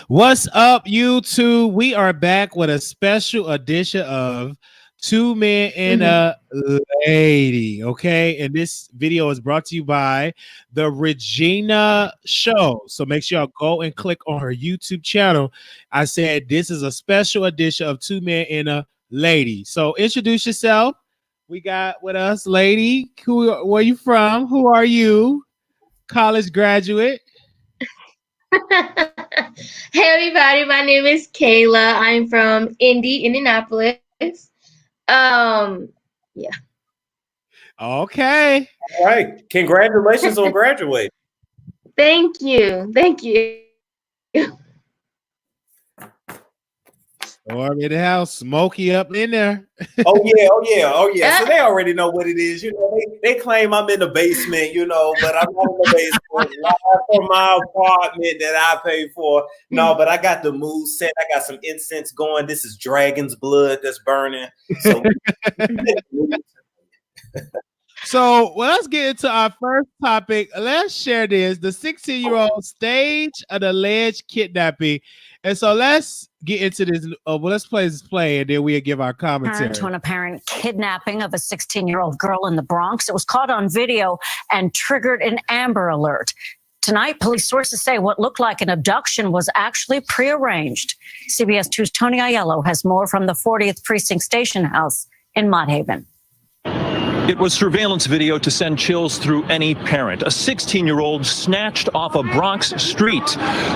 What's up, YouTube? We are back with a special edition of Two Men and Mhm. a Lady. Okay, and this video is brought to you by the Regina Show. So make sure y'all go and click on her YouTube channel. I said this is a special edition of Two Men and a Lady. So introduce yourself. We got with us, lady. Where you from? Who are you? College graduate. Hey everybody, my name is Kayla. I'm from Indianapolis. Yeah. Okay. All right. Congratulations on graduating. Thank you. Thank you. Storm in the house, Smokey up in there. Oh yeah, oh yeah, oh yeah. So they already know what it is. You know, they claim I'm in the basement, you know, but I'm not in the basement. Not for my apartment that I pay for. No, but I got the mood set. I got some incense going. This is dragon's blood that's burning. So So let's get into our first topic. Let's share this: the 16-year-old stage of the alleged kidnapping. And so let's get into this. Let's play this play, and then we'll give our commentary. To an apparent kidnapping of a 16-year-old girl in the Bronx. It was caught on video and triggered an Amber Alert. Tonight, police sources say what looked like an abduction was actually prearranged. CBS 2's Tony Aiello has more from the 40th Precinct Station House in Mott Haven. It was surveillance video to send chills through any parent. A 16-year-old snatched off a Bronx street.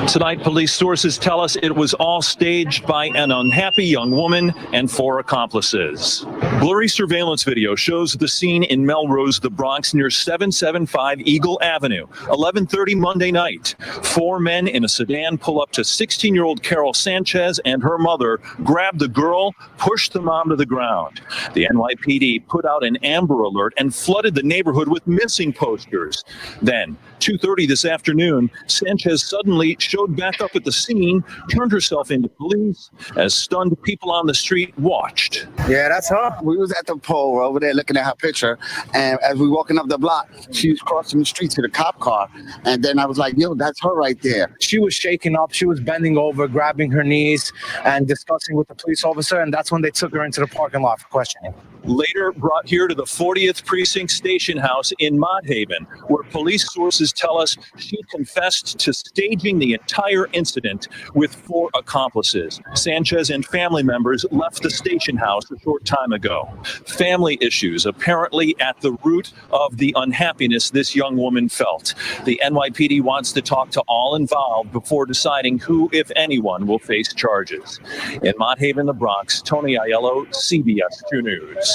Tonight, police sources tell us it was all staged by an unhappy young woman and 4 accomplices. Blurry surveillance video shows the scene in Melrose, the Bronx, near 775 Eagle Avenue. 11:30 Monday night. 4 men in a sedan pull up to 16-year-old Carol Sanchez and her mother, grab the girl, push the mom to the ground. The NYPD put out an Amber Alert and flooded the neighborhood with missing posters. Then, 2:30 this afternoon, Sanchez suddenly showed back up at the scene, turned herself into police as stunned people on the street watched. Yeah, that's her. We was at the pole over there looking at her picture, and as we walking up the block, she was crossing the street to the cop car, and then I was like, yo, that's her right there. She was shaking up. She was bending over, grabbing her knees, and discussing with the police officer, and that's when they took her into the parking lot for questioning. Later brought here to the 40th Precinct Station House in Mott Haven, where police sources tell us she confessed to staging the entire incident with 4 accomplices. Sanchez and family members left the station house a short time ago. Family issues apparently at the root of the unhappiness this young woman felt. The NYPD wants to talk to all involved before deciding who, if anyone, will face charges. In Mott Haven, the Bronx, Tony Aiello, CBS 2 News.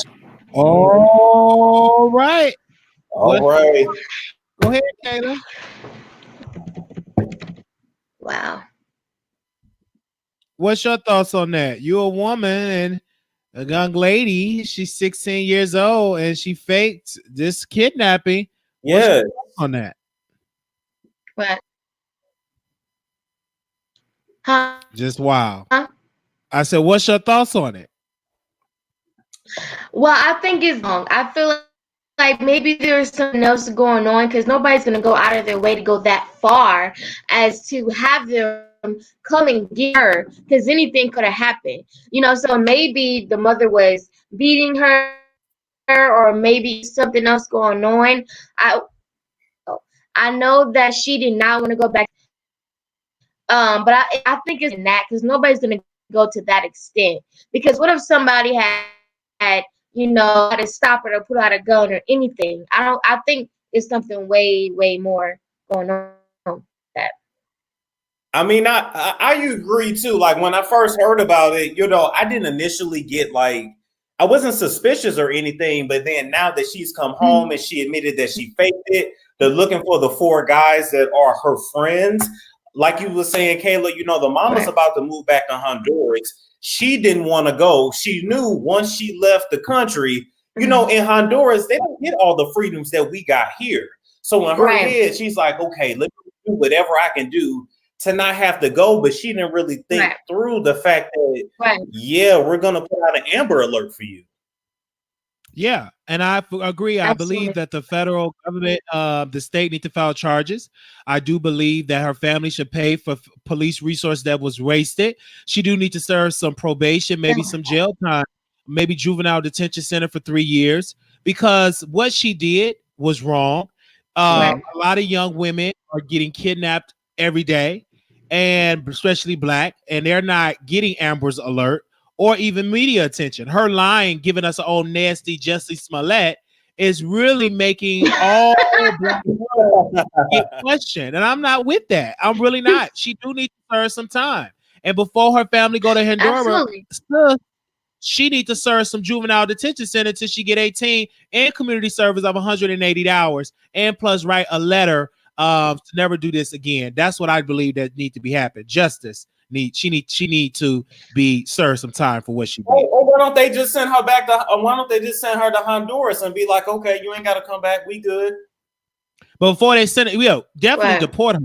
All right. all right. Go ahead, Kayla. Wow. What's your thoughts on that? You're a woman and a young lady. She's 16 years old and she faked this kidnapping. What's Yeah. your thoughts on that? What? Huh? Just wow. Huh? I said, what's your thoughts on it? Well, I think it's wrong. I feel like maybe there's something else going on because nobody's going to go out of their way to go that far as to have them come and get her because anything could have happened. You know, so maybe the mother was beating her or maybe something else going on. I know that she did not want to go back. But I think it's in that because nobody's going to go to that extent. Because what if somebody had you know, to stop her or put out a gun or anything? I think it's something way more going on with that. I mean, I agree too. Like when I first heard about it, you know, I didn't initially get like, I wasn't suspicious or anything, but then now that she's come home and she admitted that she faked it, they're looking for the 4 guys that are her friends. Like you were saying, Kayla, you know, the mama's about to move back to Honduras. She didn't want to go. She knew once she left the country, you know, in Honduras, they don't get all the freedoms that we got here. So in her head, she's like, okay, let me do whatever I can do to not have to go. But she didn't really think through the fact that, yeah, we're going to put out an Amber Alert for you. Yeah, and I agree. I believe Absolutely. that the federal government, the state need to file charges. I do believe that her family should pay for police resource that was wasted. She do need to serve some probation, maybe some jail time, maybe juvenile detention center for 3 years, because what she did was wrong. Right. A lot of young women are getting kidnapped every day, and especially black, and they're not getting Amber's Alert or even media attention. Her lying, giving us an old nasty Jussie Smollett, is really making all black girls get questioned. And I'm not with that. I'm really not. She do need to serve some time. And before her family go to Honduras, Absolutely. she need to serve some juvenile detention center till she get 18 and community service of 180 hours and plus write a letter to never do this again. That's what I believe that need to be happened. Justice. She need to be served some time for what she did. Or why don't they just send her back to? Why don't they just send her to Honduras and be like, okay, you ain't got to come back. We good. But before they send it, definitely Right. deport her.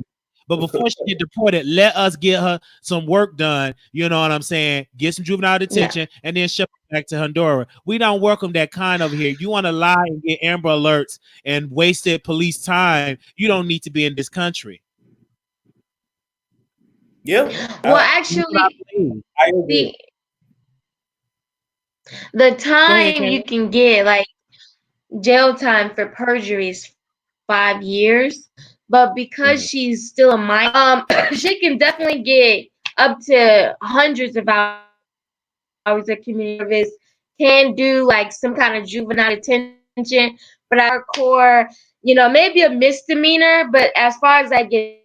But before she get deported, let us get her some work done. You know what I'm saying? Get some juvenile detention and then ship her back to Honduras. We don't welcome that kind over here. You want to lie and get Amber Alerts and wasted police time. You don't need to be in this country. Yeah. Well, actually, I agree. the time Kay. you can get like jail time for perjury is 5 years, but because she's still a minor, she can definitely get up to hundreds of hours of community service. Can do like some kind of juvenile detention, but our core, maybe a misdemeanor. But as far as like getting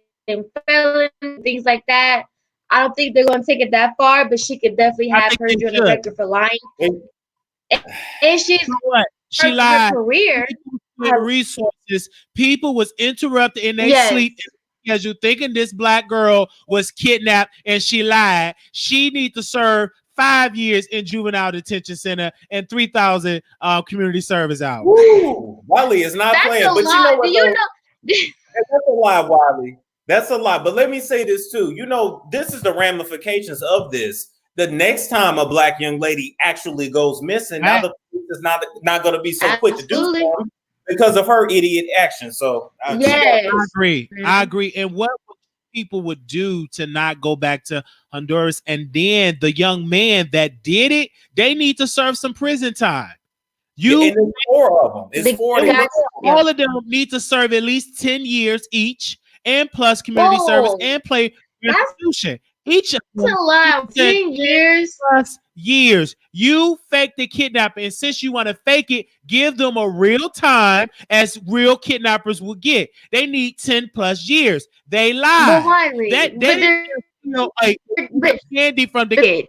felon, things like that, I don't think they're going to take it that far. But she could definitely have perjury on the record for lying, and she's what? She her lied. career. Resources. People was interrupted in their sleep because you thinking this black girl was kidnapped and she lied. She need to serve 5 years in juvenile detention center and 3,000 community service hours. Woo! Wiley is not playing. But lot. you know what? Do you know? That's a lie, Wiley. That's a lie. But let me say this too. This is the ramifications of this. The next time a black young lady actually goes missing, now the police is not going to be so quick to do so because of her idiot action. So I agree. I agree. And what people would do to not go back to Honduras, and then the young man that did it, they need to serve some prison time. And there's 4 of them. It's 4 of them. All of them need to serve at least 10 years each, and plus community service and play restitution. Each of them. That's a lot. 10 years plus years. You fake the kidnapping, and since you want to fake it, give them a real time as real kidnappers will get. They need 10 plus years. They lie. Like candy from the kids.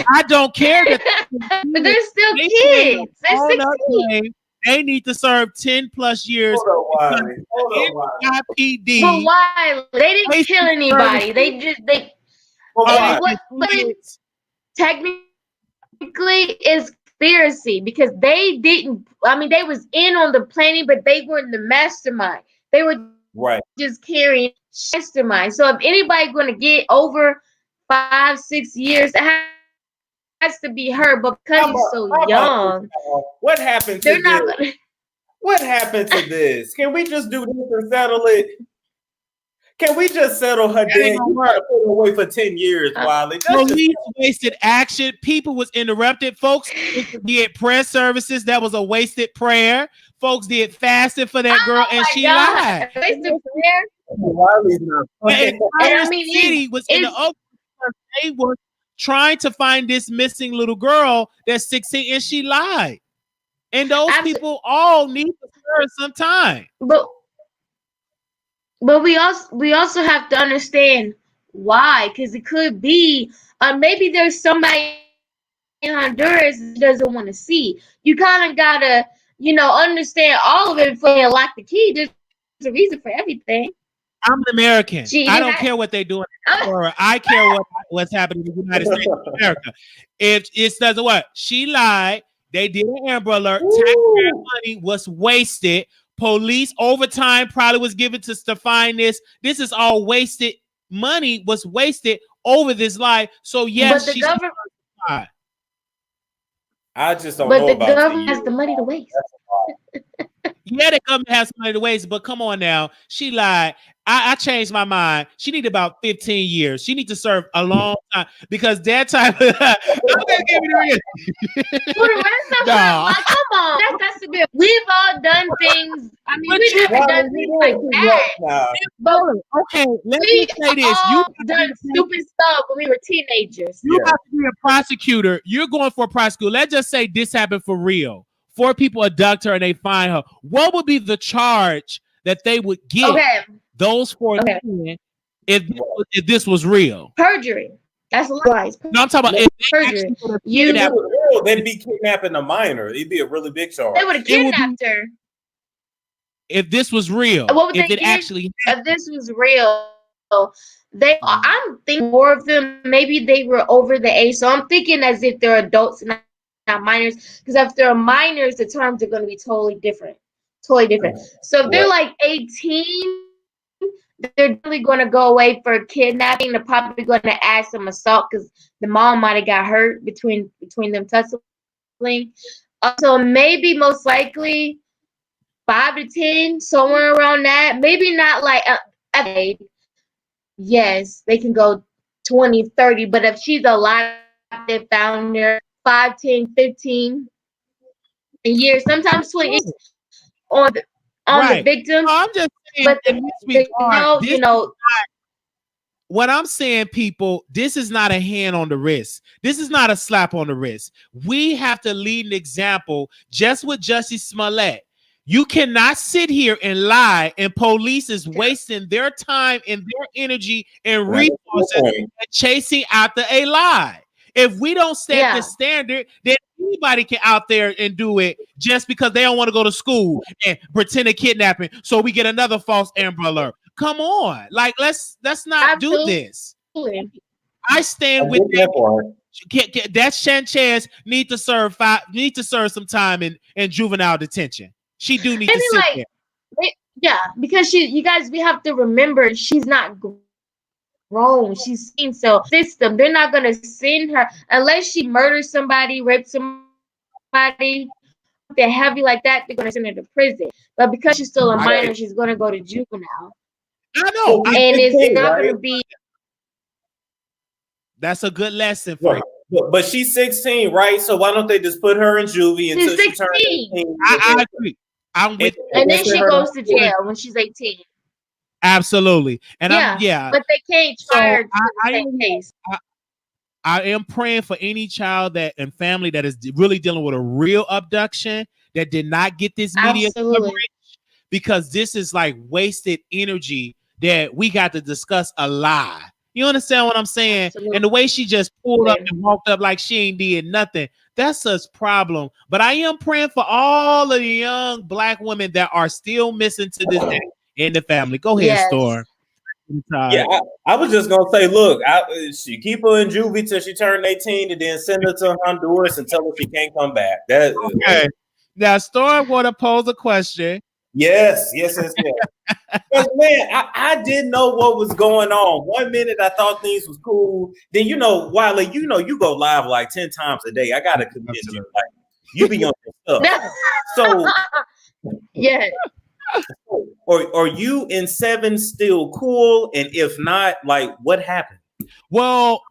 I don't care that, but they're still kids. They're 16. They need to serve 10 plus years. Hold on. NYPD. But why? They didn't kill anybody. Technically it's conspiracy because they didn't. I mean, they was in on the planning, but they weren't the mastermind. They were just carrying mastermind. So if anybody going to get over 5-6 years, it has to be her. But because she's so young, what happened to this? What happened to this? Can we just do this and settle it? Can we just settle her debt? You gotta put her away for 10 years, Wiley. Police wasted action. People was interrupted. Folks did prayer services. That was a wasted prayer. Folks did fasting for that girl, and she lied. Wasted prayer. Wiley's not. And I mean, city was in the open because they were trying to find this missing little girl that's 16, and she lied. And those people all need to serve some time. But we also have to understand why, because it could be maybe there's somebody in Honduras that doesn't want to see. You kind of gotta, understand all of it before you lock the key. There's a reason for everything. I'm an American. I don't care what they're doing. I care what's happening in the United States of America. If it doesn't what she lied, they did an Amber Alert. Taxpayer money was wasted. Police overtime probably was given to find this. This is all wasted money was wasted over this lie. So yes, but the government not. I just don't But know the about government has you. the money to waste. Yeah, the government has money to waste, but come on now. She lied. I changed my mind. She need about 15 years. She need to serve a long time because that time. I'm gonna give you the real. No, Come on, that's a bit. We've all done things. I mean, but we've you, never done things like that. But okay, let me we say this. You all done stupid stuff when we were teenagers. you have to be a prosecutor. You're going for a prosecutor. Let's just say this happened for real. 4 people abduct her and they find her. What would be the charge that they would get those 4 men if this was real? Perjury. That's lies. No, I'm talking about if they perjury. They'd be kidnapping a minor. It'd be a really big charge. They would have kidnapped her. If this was real, what would if they it get actually if this was real, I'm thinking more of them. Maybe they were over the age, so I'm thinking as if they're adults, not minors. Because if they're minors, the terms are going to be totally different. So if they're like 18, they're definitely going to go away for kidnapping. They're probably going to add some assault because the mom might have got hurt between them tussling. So maybe most likely 5 to 10, somewhere around that. Maybe not like yes, they can go 20, 30. But if she's alive, they found her 5, 10, 15 years, sometimes 20 on the victim. I'm just saying, but you know. What I'm saying, people, this is not a hand on the wrist. This is not a slap on the wrist. We have to lead an example just with Jussie Smollett. You cannot sit here and lie, and police is wasting their time and their energy and resources chasing after a lie. If we don't set the standard, then anybody can out there and do it just because they don't want to go to school and pretend a kidnapping. So we get another false Amber Alert. Come on, like let's not do this. I stand with that. That Sanchez need to serve some time in juvenile detention. She do need to sit there. Yeah, because you guys, we have to remember she's not grown. She's seen system. They're not gonna send her unless she murders somebody, rapes somebody. They're heavy like that. They're gonna send her to prison. But because she's still a minor, she's gonna go to juvenile. I know, and it's not gonna be. That's a good lesson for you. But she's 16, right? So why don't they just put her in juvie until she turns 18? I agree. I'm with and then she goes to jail when she's 18. Absolutely. And but they can't try her case. I am praying for any child and family that is really dealing with a real abduction that did not get this media coverage, because this is like wasted energy that we got to discuss a lie. You understand what I'm saying? Absolutely. And the way she just pulled up and walked up like she ain't did nothing, that's such problem. But I am praying for all of the young Black women that are still missing to this day in the family. Go ahead, Storm. Yeah, I was just gonna say, look, she keep her in juvie till she turned 18, and then send her to Honduras and tell her she can't come back. Okay. Now, Storm want to pose a question. Yes. Because man, I didn't know what was going on. 1 minute I thought things was cool. Then Wiley, you go live like 10 times a day. I gotta convince you, like you be on your stuff. So yeah. Are you and Seven still cool? And if not, like what happened? Well,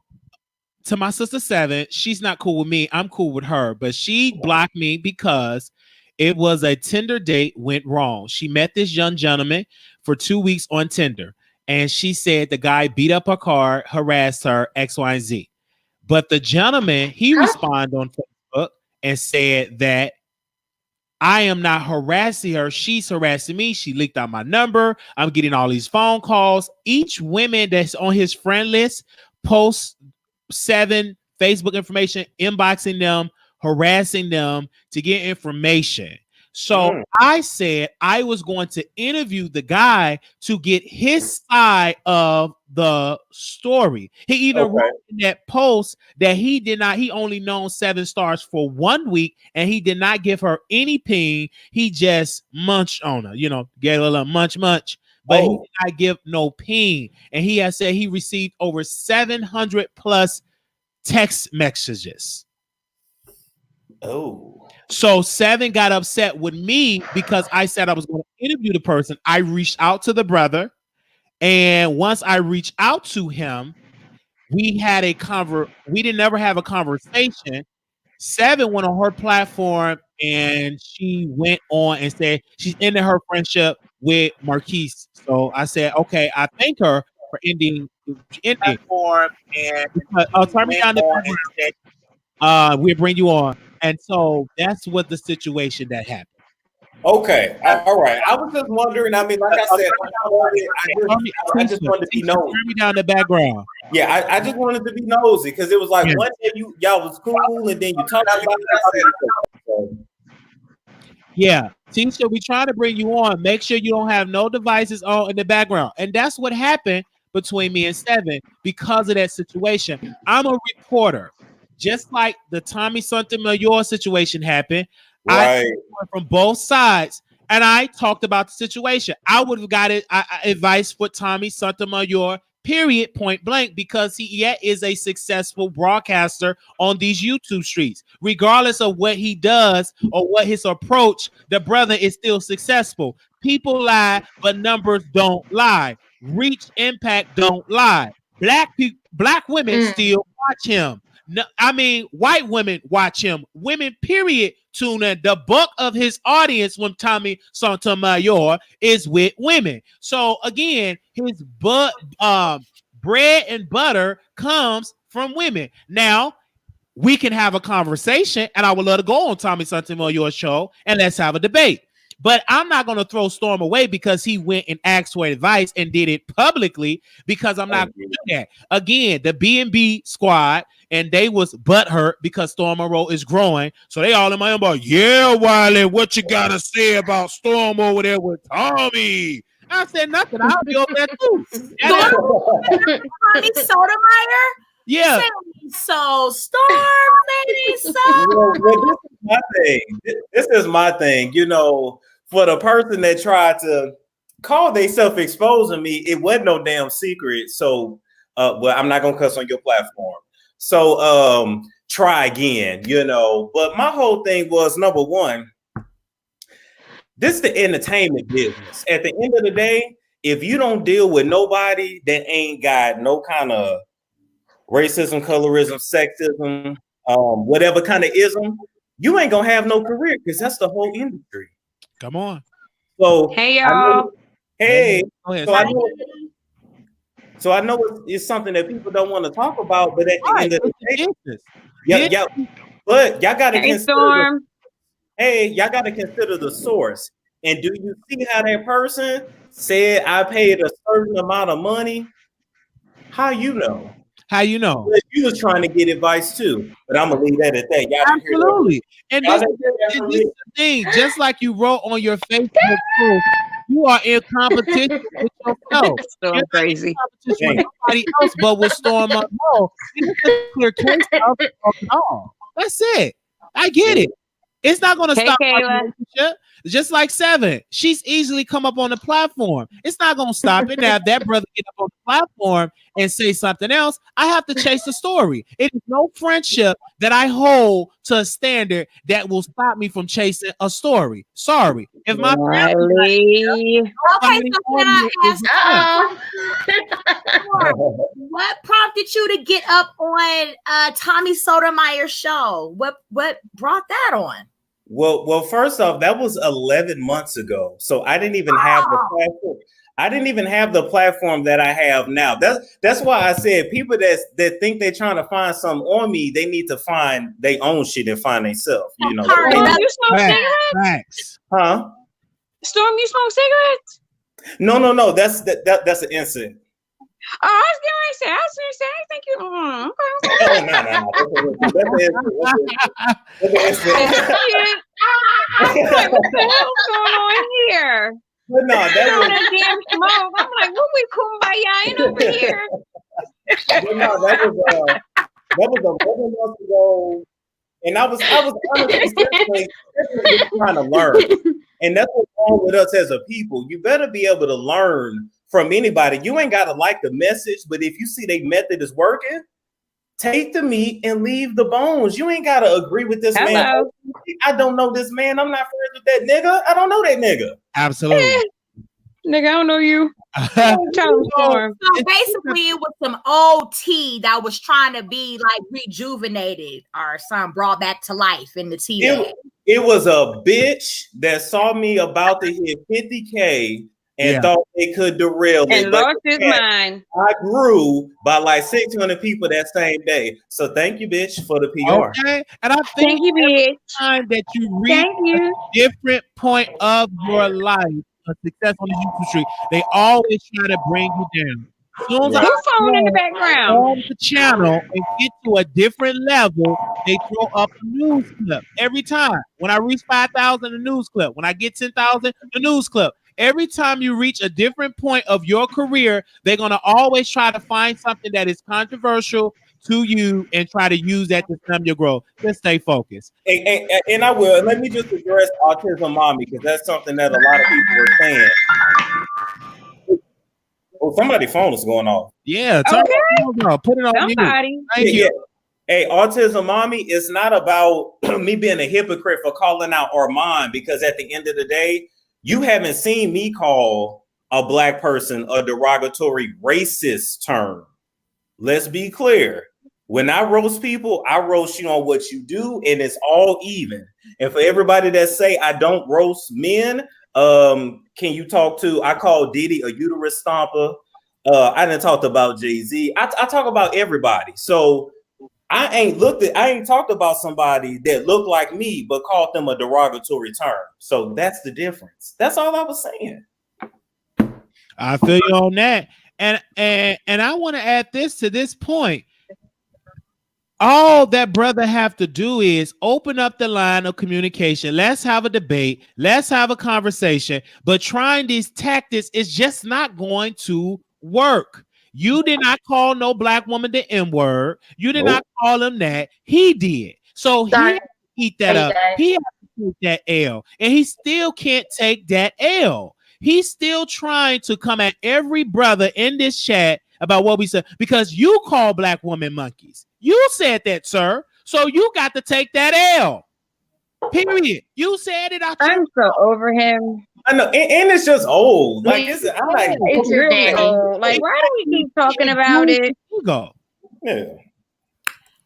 to my sister Seven, she's not cool with me. I'm cool with her, but she blocked me because it was a Tinder date went wrong. She met this young gentleman for 2 weeks on Tinder, and she said the guy beat up her car, harassed her, X, Y, and Z. But the gentleman, he responded on Facebook and said that I am not harassing her. She's harassing me. She leaked out my number. I'm getting all these phone calls. Each woman that's on his friend list posts Seven Facebook information, inboxing them, harassing them to get information. So I said I was going to interview the guy to get his side of the story. He even wrote in that post that he only known Seven Stars for 1 week, and he did not give her any ping. He just munched on her, gave her a little munch, but he did not give no ping. And he has said he received over 700 plus text messages. Oh. So 7 got upset with me because I said I was going to interview the person. I reached out to the brother, and once I reached out to him, we had a we didn't never have a conversation. 7 went on her platform and she went on and said she's ending her friendship with Marquise. So I said, okay, I thank her for ending platform and turn me down the we'll bring you on. And so that's what the situation that happened. Okay, all right. I was just wondering. I mean, like I said, I just wanted to be nosy. Turn me down the background. Yeah, I just wanted to be nosy because it was like one day y'all was cool, and then you talked about it. Yeah, Tisha, we trying to bring you on. Make sure you don't have no devices on in the background, and that's what happened between me and 7 because of that situation. I'm a reporter, just like the Tommy Sotomayor situation happened. Right. I from both sides, and I talked about the situation. I would have got advice for Tommy Sotomayor, period, point blank, because he is a successful broadcaster on these YouTube streets. Regardless of what he does or what his approach, the brother is still successful. People lie, but numbers don't lie. Reach, impact don't lie. Black women still watch him. No, I mean, white women watch him. Women, period, tune in. The bulk of his audience when Tommy Sotomayor is with women. So again, his bread and butter comes from women. Now, we can have a conversation, and I would love to go on Tommy Sotomayor's show, and let's have a debate. But I'm not going to throw Storm away because he went and asked for advice and did it publicly, because I'm not going to do that. Again, the B&B squad, and they was butthurt because Storm Monroe is growing. So they all in my inbox, yeah, Wiley, what you got to say about Storm over there with Tommy? I said nothing. I'll be over there too. Tommy Sotomayor? Yeah. So Storm, lady, so. Well, this is my thing. This is my thing. You know, for the person that tried to call themselves exposing me, it wasn't no damn secret. So, well, I'm not gonna cuss on your platform. So, try again. You know, but my whole thing was, number one, this is the entertainment business. At the end of the day, if you don't deal with nobody that ain't got no kind of racism, colorism, sexism, whatever kind of ism, you ain't gonna have no career, because that's the whole industry. Come on. So hey y'all. So I know it's something that people don't want to talk about, but at the end of the day, but y'all gotta consider. Y'all gotta consider the source. And do you see how that person said I paid a certain amount of money? How you know? How you know? You was trying to get advice too, but I'm gonna leave that at that. Y'all absolutely. And this is the thing. Just like you wrote on your Facebook post, you are in competition with yourself. So crazy. With somebody else, but with Storm Monroe, it's a clear case of no. That's it. I get it. It's not going to stop our relationship. Just like 7, she's easily come up on the platform. It's not going to stop it. Now, if that brother get up on the platform and say something else, I have to chase the story. It is no friendship that I hold to a standard that will stop me from chasing a story. Sorry. If my Wiley. Okay, so can I ask what prompted you to get up on Tommy Sotomayor's show? What brought that on? Well, first off, that was 11 months ago. So I didn't even have the platform. I didn't even have the platform that I have now. That's why I said people that think they're trying to find something on me, they need to find their own shit and find themselves. You know. Storm, you smoke cigarettes? Huh? Storm, you smoke cigarettes? No. That's an incident. Oh, I was getting ready to say, I think you. Okay. I'm like, what the hell's going on here? But no, that damn smoke. I'm like, what we kumbaya in over here? But no, that was 11 months ago, and I was honestly trying to learn, and that's what's wrong with us as a people. You better be able to learn from anybody. You ain't got to like the message, but if you see their method is working, take the meat and leave the bones. You ain't gotta agree with this man. I don't know this man. I'm not friends with that nigga. I don't know that nigga. Absolutely. Nigga, I don't know you. So basically, it was some old tea that was trying to be like rejuvenated or some brought back to life in the tea. It was a bitch that saw me about to hit 50K and thought they could derail it. And lost his mind. I grew by like 600 people that same day. So thank you, bitch, for the PR. Okay. And I think every time that you reach a different point of your life, a success on the YouTube street, they always try to bring you down. As soon as Who's phone in the background? On the channel and get to a different level, they throw up a news clip every time. When I reach 5,000, a news clip. When I get 10,000, a news clip. Every time you reach a different point of your career, they're gonna always try to find something that is controversial to you and try to use that to stem your growth. Just stay focused. And I will. Let me just address Autism Mommy, because that's something that a lot of people are saying. Oh, somebody's phone is going off. Yeah, turn it on. Put it on mute. Thank you. Hey, Autism Mommy, it's not about me being a hypocrite for calling out Armand, because at the end of the day, you haven't seen me call a black person a derogatory racist term. Let's be clear. When I roast people, I roast you on what you do, and it's all even. And for everybody that say I don't roast men, can you talk to? I call Diddy a uterus stomper. I didn't talk about Jay-Z. I talk about everybody. So I ain't talked about somebody that looked like me, but called them a derogatory term. So that's the difference. That's all I was saying. I feel you on that. And I want to add this to this point. All that brother have to do is open up the line of communication. Let's have a debate. Let's have a conversation. But trying these tactics is just not going to work. You did not call no black woman the N-word. You did not call him that. He did. So he had to eat that up. He had to take that L. And he still can't take that L. He's still trying to come at every brother in this chat about what we said, because you call black women monkeys. You said that, sir. So you got to take that L. Period. You said it. I'm so over him. I know, and it's just old. Like it's really old. Like, why do we keep talking about it? Yeah.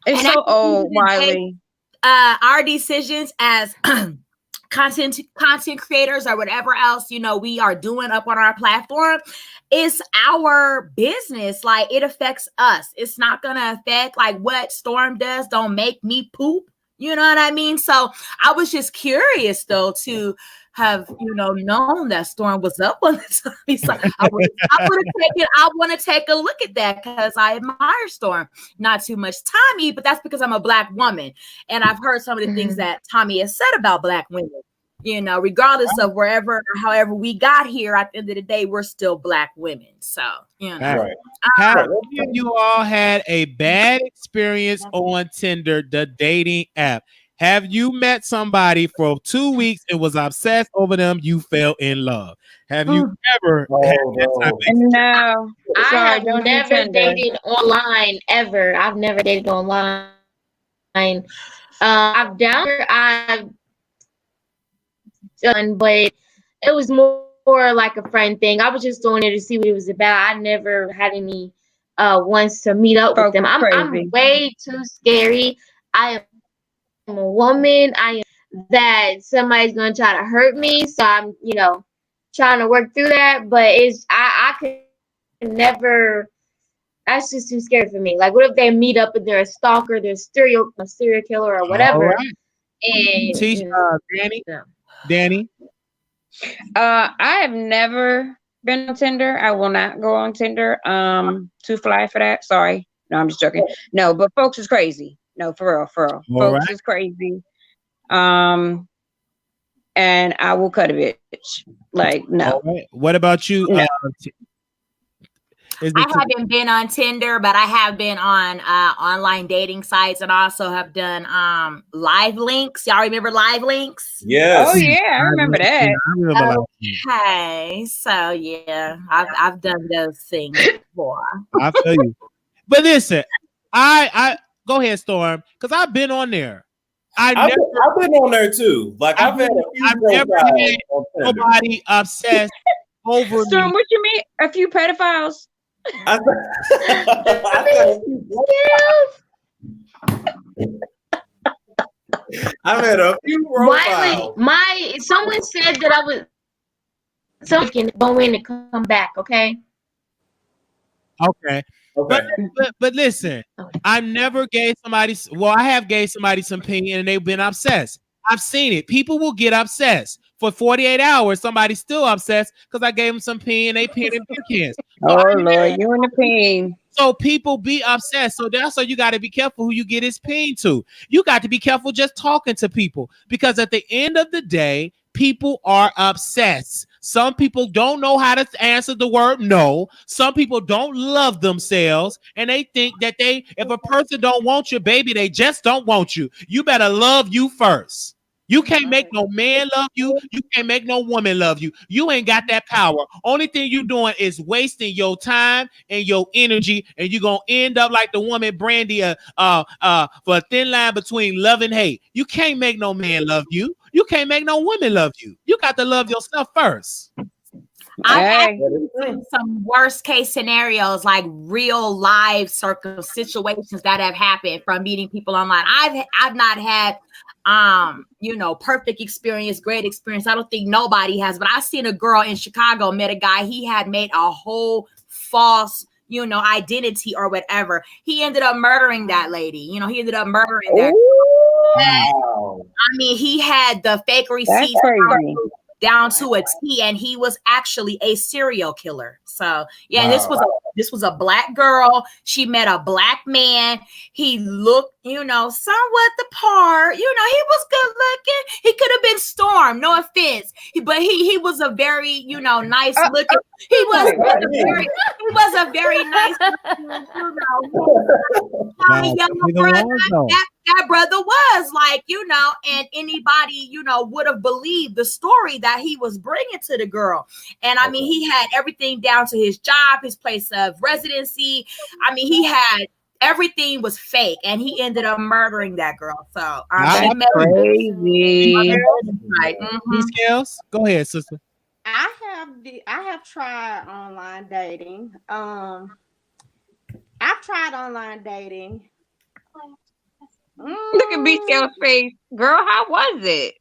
It's so old, Wiley. Our decisions as content creators or whatever else, we are doing up on our platform, it's our business. Like, it affects us. It's not gonna affect like what Storm does. Don't make me poop. You know what I mean? So I was just curious though to have known that Storm was up on the Tommy side. I want to take a look at that because I admire Storm. Not too much Tommy, but that's because I'm a black woman and I've heard some of the things that Tommy has said about black women. Regardless of wherever or however we got here, at the end of the day, we're still black women. So, Have you all had a bad experience on Tinder, the dating app? Have you met somebody for 2 weeks and was obsessed over them? You fell in love. Have you ever had that type of experience? No. I have never dated online ever. I've never dated online. I've done, but it was more like a friend thing. I was just going there to see what it was about. I never had any ones to meet up with them. I'm way too scary. I am a woman. I am that somebody's gonna try to hurt me. So I'm, trying to work through that. But I could never. That's just too scary for me. Like, what if they meet up and they're a stalker, they're a serial killer or whatever? Right. And Danny? I have never been on Tinder. I will not go on Tinder. Too fly for that. Sorry. No, I'm just joking. No, but folks is crazy. No, for real. Folks is crazy. And I will cut a bitch. Like, no. Right. What about you? No. I haven't been on Tinder, but I have been on online dating sites, and also have done live links. Y'all remember live links? Yes. Oh yeah, I remember that. Okay, so yeah, I've done those things before. I feel you. But listen, I go ahead, Storm, because I've been on there. I've been on there too. Like I've never had nobody obsessed over Storm, me. what you mean? A few pedophiles? I've had a few profiles. Wiley, someone said that I was. Someone can go in and come back. Okay. Okay. But listen, I never gave somebody. Well, I have gave somebody some peen and they've been obsessed. I've seen it. People will get obsessed for 48 hours. Somebody's still obsessed because I gave them some peen and they peed in beer cans. Oh Lord, you in the peen. So people be obsessed. So that's why you got to be careful who you get his peen to. You got to be careful just talking to people because at the end of the day, people are obsessed. Some people don't know how to answer the word no. Some people don't love themselves and they think that if a person don't want you, baby, they just don't want you. You better love you first. You can't make no man love you. You can't make no woman love you. You ain't got that power. Only thing you doing is wasting your time and your energy, and you're gonna end up like the woman Brandy for a thin line between love and hate. You can't make no man love you. You can't make no woman love you. You got to love yourself first. I've had some worst case scenarios, like real live situations that have happened from meeting people online. I've not had perfect experience, great experience. I don't think nobody has, but I seen a girl in Chicago met a guy. He had made a whole false, identity or whatever. He ended up murdering that lady. He ended up murdering that. Wow. I mean, he had the fake receipts down to a T, and he was actually a serial killer. So yeah, wow. This was a black girl. She met a black man. He looked, somewhat the part. He was good looking. He could have been Storm, no offense, but he was a very, nice looking. He was a very nice, young brother. That brother was like, and anybody, would have believed the story that he was bringing to the girl. And I mean, he had everything down to his job, his place of residency. I mean, he had everything was fake, and he ended up murdering that girl. So that's crazy. Scales, go ahead, sister. I have tried online dating. I've tried online dating. Look at B-Scale's face. Girl, how was it?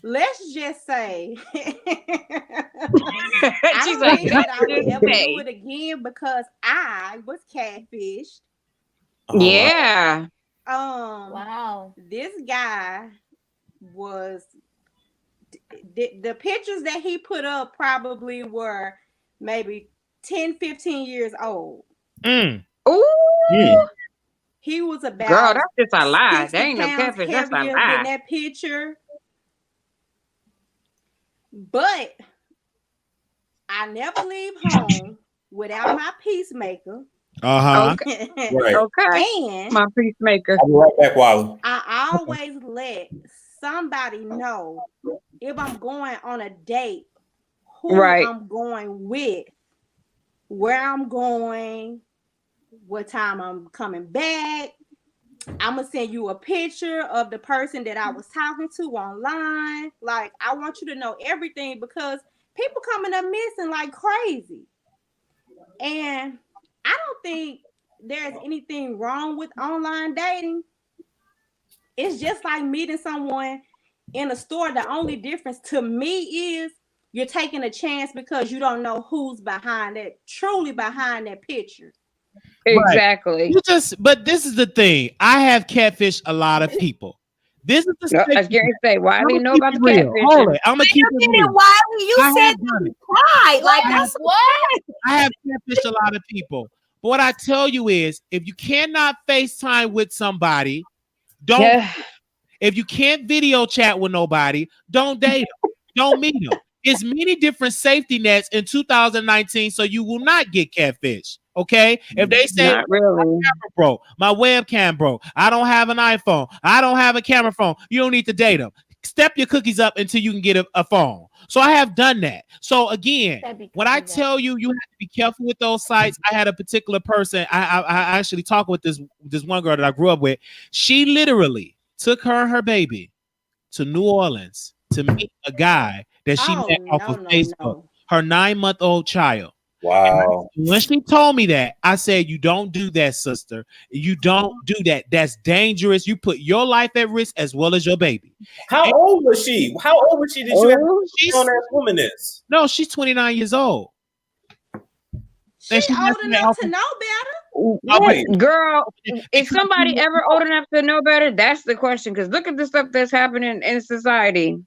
Let's just say she's I don't think that I would ever do it again because I was catfished. Yeah. Wow. This guy was the pictures that he put up probably were maybe 10, 15 years old. Ooh. Yeah. He was about girl, that's just a lie. There ain't no catfish. That's a lie. In that picture. But I never leave home without my peacemaker. Okay. Right. Okay. And my peacemaker. I'll be right back, Wiley. I always let somebody know if I'm going on a date, who I'm going with, where I'm going, what time I'm coming back. I'm gonna send you a picture of the person that I was talking to online. Like, I want you to know everything because people coming up missing like crazy. And I don't think there's anything wrong with online dating. It's just like meeting someone in a store. The only difference to me is you're taking a chance because you don't know who's truly behind that picture. Exactly. Right. But this is the thing. I have catfished a lot of people. This is the I was going to say, why do you know about the catfish? I'm gonna keep it real. Wiley, you said you cried. Like, what? I have catfished a lot of people. But what I tell you is, if you cannot FaceTime with somebody, don't. Yeah. If you can't video chat with nobody, don't date them. Don't meet them. It's many different safety nets in 2019, so you will not get catfished. Okay, if they say not really. My camera broke, my webcam broke, I don't have an iPhone, I don't have a camera phone, you don't need to date them. step your cookies up until you can get a phone. So I have done that. So again, when I tell you, you have to be careful with those sites. I had a particular person. I actually talked with this one girl that I grew up with. She literally took her and her baby to New Orleans to meet a guy that she met off of Facebook. Her 9-month-old child. Wow. When she told me that, I said, you don't do that, sister. You don't do that. That's dangerous. You put your life at risk as well as your baby. How old was she? How old was she? Did you have on that woman is? No, she's 29 years old. She's old enough to know better. Right. Girl, is somebody ever old enough to know better? That's the question. Because look at the stuff that's happening in society.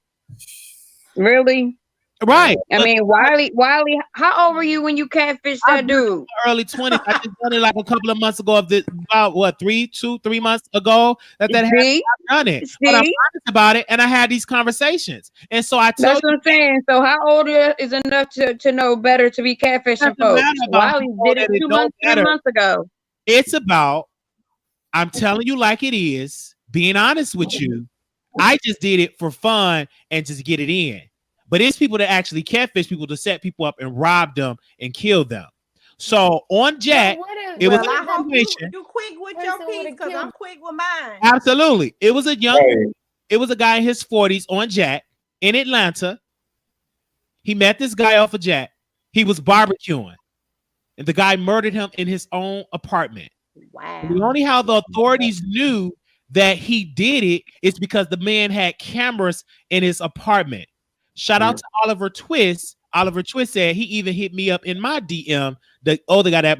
Really? Right. I mean, Wiley, how old were you when you catfished that dude? Early 20s. I just done it like a couple of months ago. About what, 3 months ago that happened. I've done it. But I'm honest about it, and I had these conversations. And so I told That's what I'm saying. So how old is enough to know better to be catfishing folks? Wiley did it 3 months ago. It's about, I'm telling you like it is, being honest with you. I just did it for fun and just get it in. But it's people that actually catfish people to set people up and rob them and kill them. So on Jack, it was I hope you quick with your piece because I'm quick with mine. Absolutely. It was a guy in his 40s on Jack in Atlanta. He met this guy off of Jack. He was barbecuing. And the guy murdered him in his own apartment. Wow. And the only how the authorities knew that he did it is because the man had cameras in his apartment. Shout out to Oliver Twist. Oliver Twist said he even hit me up in my DM. The guy that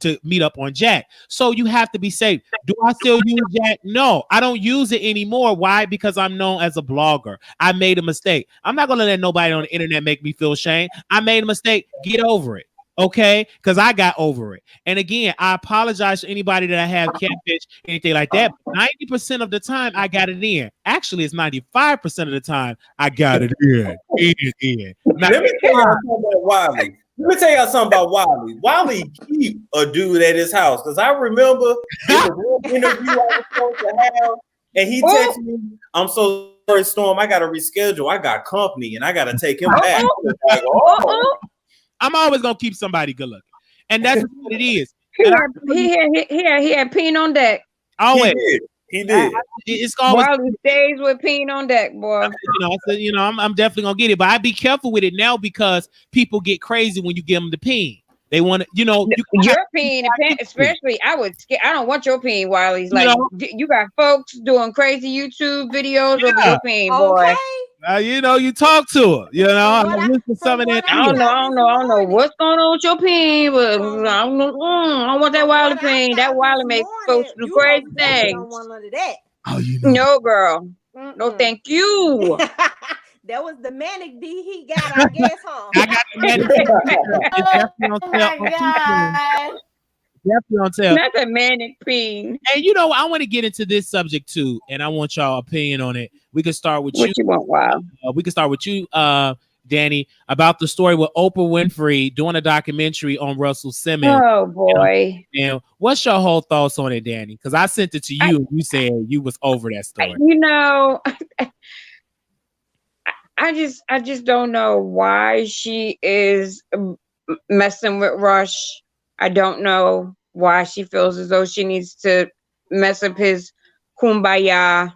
to meet up on Jack. So you have to be safe. Do I still use Jack? No, I don't use it anymore. Why? Because I'm known as a blogger. I made a mistake. I'm not gonna let nobody on the internet make me feel shame. I made a mistake. Get over it. Okay, because I got over it. And again, I apologize to anybody that I have catfish, anything like that. 90% of the time I got it in. Actually, it's 95% of the time I got it in. Let me tell y'all something about Wiley. Wiley keep a dude at his house because I remember the interview I was supposed to have, and he texted me, "I'm so sorry, Storm. I got to reschedule. I got company, and I got to take him back." I'm always gonna keep somebody good looking, and that's what it is. He had peen on deck. Always, he did. It's always Wiley stays with peen on deck, boy. I'm definitely gonna get it, but I be careful with it now because people get crazy when you give them the peen. They want to, your peen, especially. I don't want your peen, Wiley's like you got folks doing crazy YouTube videos of your peen, boy. You talk to her. I'm listening to some of that. I don't know what's going on with your peen, but I don't want that Wiley peen. That Wiley makes folks do crazy things. No, girl. No, thank you. That was the manic D he got, I guess, huh? I got the manic D. Definitely on tell. Not a manic peen. And I want to get into this subject too, and I want y'all opinion on it. We can start with what you want, wow. We can start with you, Danny, about the story with Oprah Winfrey doing a documentary on Russell Simmons. Oh boy! And what's your whole thoughts on it, Danny? Because I sent it to you, and you said you was over that story. I just don't know why she is messing with Rush. I don't know why she feels as though she needs to mess up his kumbaya,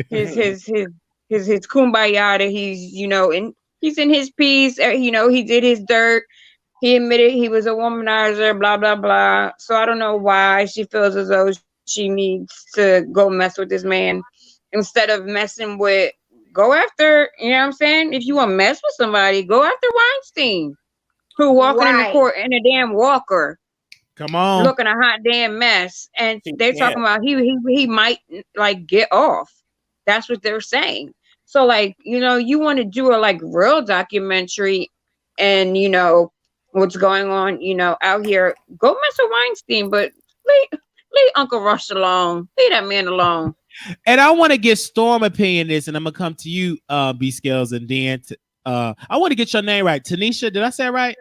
his kumbaya that he's and he's in his piece. He did his dirt. He admitted he was a womanizer. Blah blah blah. So I don't know why she feels as though she needs to go mess with this man instead of messing with. Go after. You know what I'm saying? If you want to mess with somebody, go after Weinstein. Who walking in the court in a damn walker? Come on, looking a hot damn mess, and they're talking about he might get off. That's what they're saying. So you want to do a real documentary, and what's going on out here. Go mess with Weinstein, but leave Uncle Rush alone. Leave that man alone. And I want to get Storm opinion this, and I'm gonna come to you, B Scales, and then. I want to get your name right. Tanisha, did I say it right?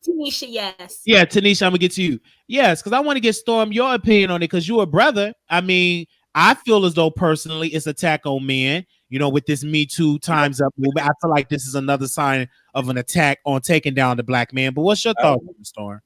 Tanisha, yes. Yeah, Tanisha, I'm gonna get to you. Yes, because I want to get Storm your opinion on it because you're a brother. I mean, I feel as though personally it's attack on men. you know, with this Me Too Times Up movement. I feel like this is another sign of an attack on taking down the black man. But what's your thought, Storm?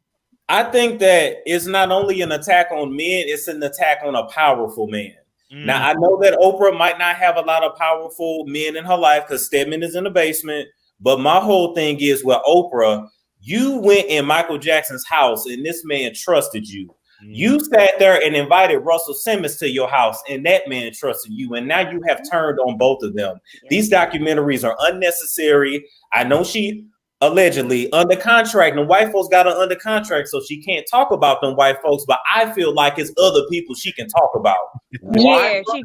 I think that it's not only an attack on men, it's an attack on a powerful man. Now, I know that Oprah might not have a lot of powerful men in her life because Stedman is in the basement. But my whole thing is, well, Oprah, you went in Michael Jackson's house and this man trusted you. You sat there and invited Russell Simmons to your house and that man trusted you. And now you have turned on both of them. These documentaries are unnecessary. I know she allegedly under contract and white folks got her under contract, so she can't talk about them white folks. But I feel like it's other people she can talk about. Yeah, she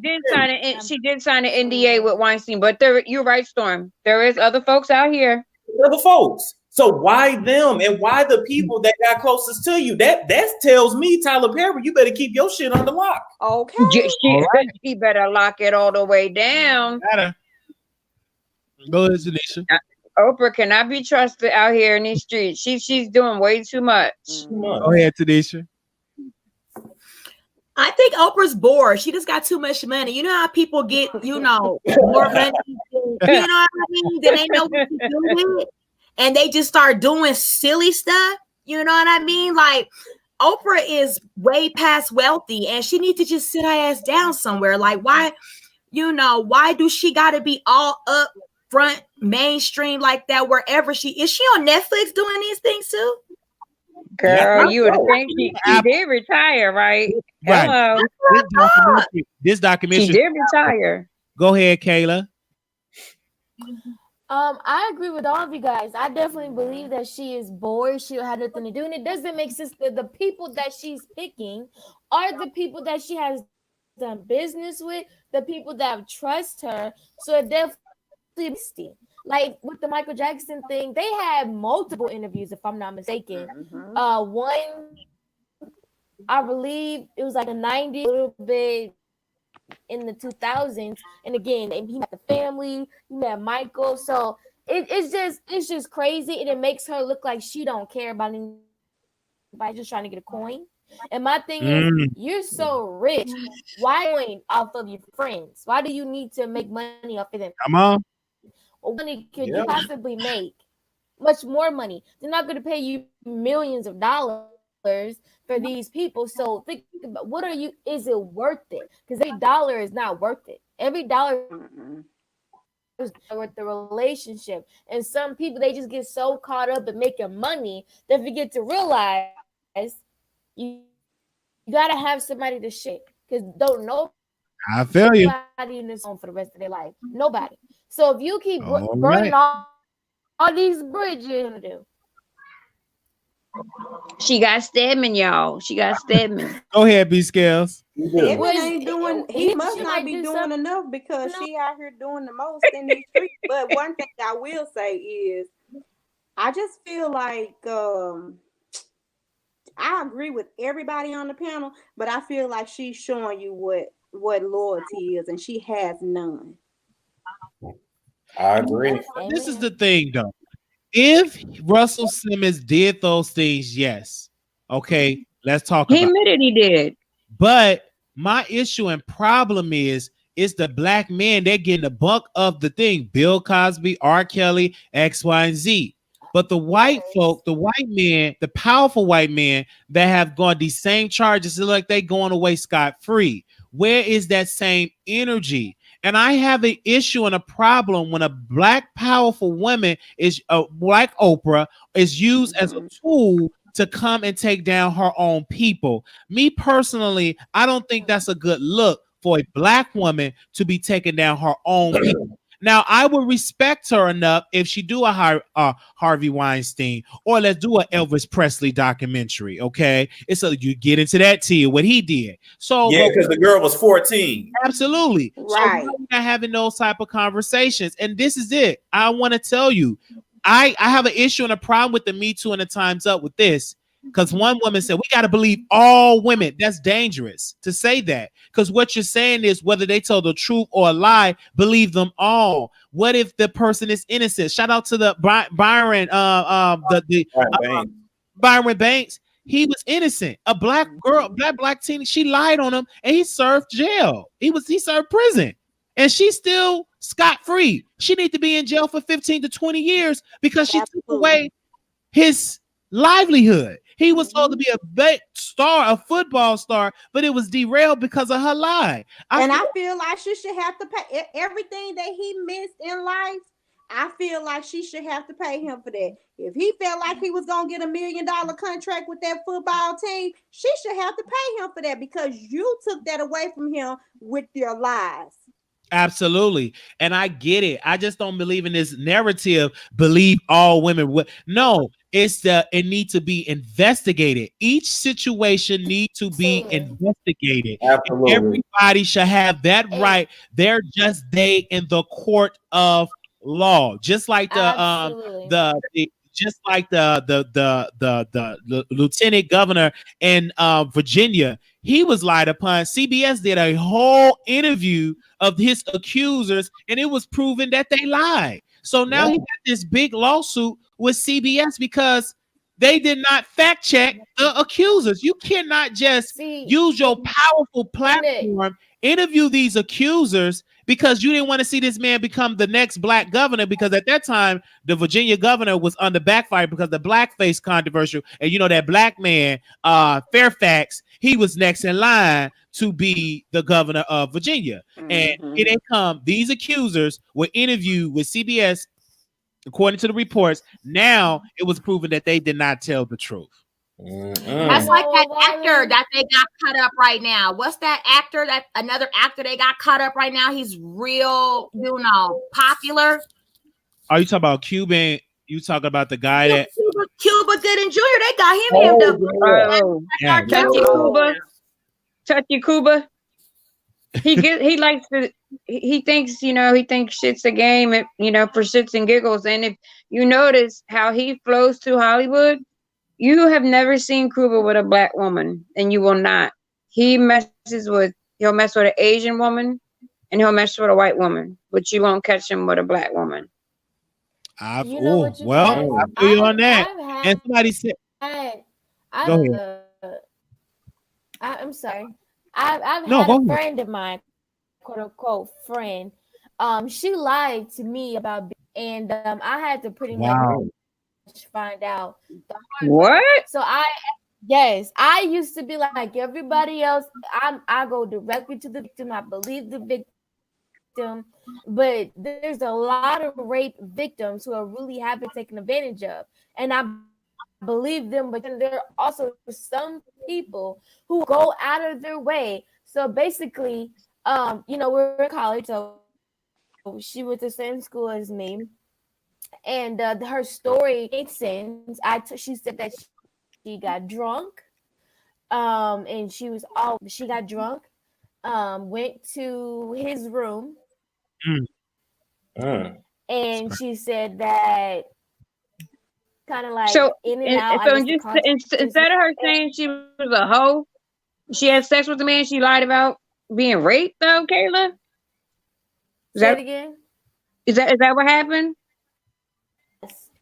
did sign an NDA with Weinstein, but you're right, Storm. There is other folks out here. Other folks. So why them and why the people that got closest to you? That tells me, Tyler Perry, you better keep your shit under lock. Okay. She better lock it all the way down. Go ahead, Tanisha. Oprah cannot be trusted out here in these streets. She's doing way too much. Go ahead, Tanisha. I think Oprah's bored. She just got too much money. You know how people get, you know, more money. You know what I mean? Then they know what to do with it. And they just start doing silly stuff. You know what I mean? Like, Oprah is way past wealthy and she needs to just sit her ass down somewhere. Like, why do she got to be all up front, mainstream like that wherever she is? She on Netflix doing these things too? Girl, you would think she did retire, right? Right. Hello. This documentary. She did retire. Go ahead, Kayla. I agree with all of you guys. I definitely believe that she is bored. She had nothing to do, and it doesn't make sense that the people that she's picking are the people that she has done business with, the people that trust her. So it definitely, like with the Michael Jackson thing, they had multiple interviews, if I'm not mistaken. One, I believe it was like a 90s, a little bit in the 2000s, and again, he met the family, he met Michael, so it's just crazy, and it makes her look like she don't care about anybody, just trying to get a coin. And my thing is, you're so rich, why going off of your friends? Why do you need to make money off of them? Come on. What money could you possibly make? Much more money. They're not going to pay you millions of dollars for these people. So think about, is it worth it? Because every dollar is not worth it. Every dollar is worth the relationship. And some people, they just get so caught up in making money, they forget to realize you gotta have somebody to share. Because don't know. I feel you. Nobody in this home for the rest of their life. Nobody. So if you keep burning all these bridges, she got Stedman, y'all. She got Stedman. Go ahead, B Scales. Stedman ain't doing. He must not be doing enough because she out here doing the most in these streets. But one thing I will say is, I just feel like I agree with everybody on the panel, but I feel like she's showing you what loyalty is, and she has none. I agree. This is the thing, though. If Russell Simmons did those things, yes. Okay, let's talk about it. He admitted he did. But my issue and problem is the black men, they're getting the buck of the thing. Bill Cosby, R. Kelly, X, Y, and Z. But the white folk, the white men, the powerful white men that have gone these same charges, it's like they going away scot-free. Where is that same energy? And I have an issue and a problem when a black powerful woman is like Oprah is used as a tool to come and take down her own people. Me personally, I don't think that's a good look for a black woman to be taking down her own people. Now, I would respect her enough if she do a Harvey Weinstein, or let's do an Elvis Presley documentary, okay? It's you get into that Tia, what he did. So yeah, because the girl was 14. Absolutely. Right. So we're not having those type of conversations. And this is it. I want to tell you, I have an issue and a problem with the Me Too and the Time's Up with this. Because one woman said, we got to believe all women. That's dangerous to say that. Because what you're saying is whether they tell the truth or a lie, believe them all. What if the person is innocent? Shout out to the Byron Banks. He was innocent. A black girl, black teen, she lied on him and he served jail. He served prison. and she's still scot-free. She needs to be in jail for 15 to 20 years because she took away his livelihood. He was told to be a big star, a football star, but it was derailed because of her lie. I feel like she should have to pay everything that he missed in life. I feel like she should have to pay him for that. If he felt like he was going to get $1 million contract with that football team, she should have to pay him for that because you took that away from him with your lies. Absolutely. And I get it. I just don't believe in this narrative. Believe all women would. No, it needs to be investigated. Each situation needs to be investigated. Absolutely. Everybody should have that right. They're just in the court of law, just like the lieutenant governor in Virginia. He was lied upon. CBS did a whole interview of his accusers, and it was proven that they lied. So now he got this big lawsuit with CBS because they did not fact check the accusers. You cannot just use your powerful platform, interview these accusers because you didn't want to see this man become the next black governor, because at that time, the Virginia governor was under backfire because the blackface controversial. And you know that black man, Fairfax, he was next in line to be the governor of Virginia. And it ain't come. These accusers were interviewed with CBS, according to the reports. Now it was proven that they did not tell the truth. That's like that actor that they got cut up right now. What's that actor? That another actor they got cut up right now. He's real, popular. Are you talking about Cuban? You talking about the guy that Cuba Gooding Jr.? They got him hemmed up. Touchy Cuba. He likes to. He thinks shit's a game, for shits and giggles. And if you notice how he flows through Hollywood, you have never seen Cuba with a black woman, and you will not. He'll mess with an Asian woman, and he'll mess with a white woman, but you won't catch him with a black woman. I feel you on that. And somebody said, go ahead. I'm sorry. I've had a friend of mine, quote unquote friend. She lied to me about, and I had to pretty much find out what. So I used to be like everybody else. I go directly to the victim. I believe the victim, but there's a lot of rape victims who are really have been taken advantage of, and I believe them. But then there are also some people who go out of their way. So basically, we're in college, so she went to the same school as me. And her story made sense. She said that she got drunk, and she got drunk, went to his room, and she said that kind of like in and out. So instead of her saying she was a hoe, she had sex with the man she lied about being raped, though, Kayla? Say it again? Is that what happened?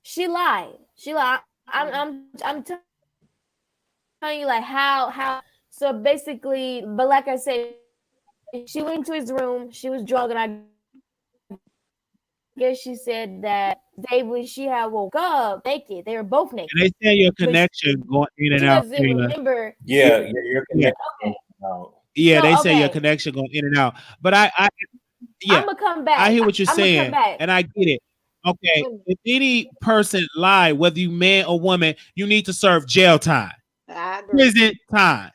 She lied. I'm telling you like how. So basically, but like I said, she went to his room. She was drunk, and I guess she said that when she had woke up naked, they were both naked. And they say your connection going in and out. Remember? Yeah, your connection. Yeah, they say your connection going in and out. But I'm gonna come back. I hear what you're saying, and I get it. Okay, if any person lie, whether you man or woman, you need to serve jail time, prison time.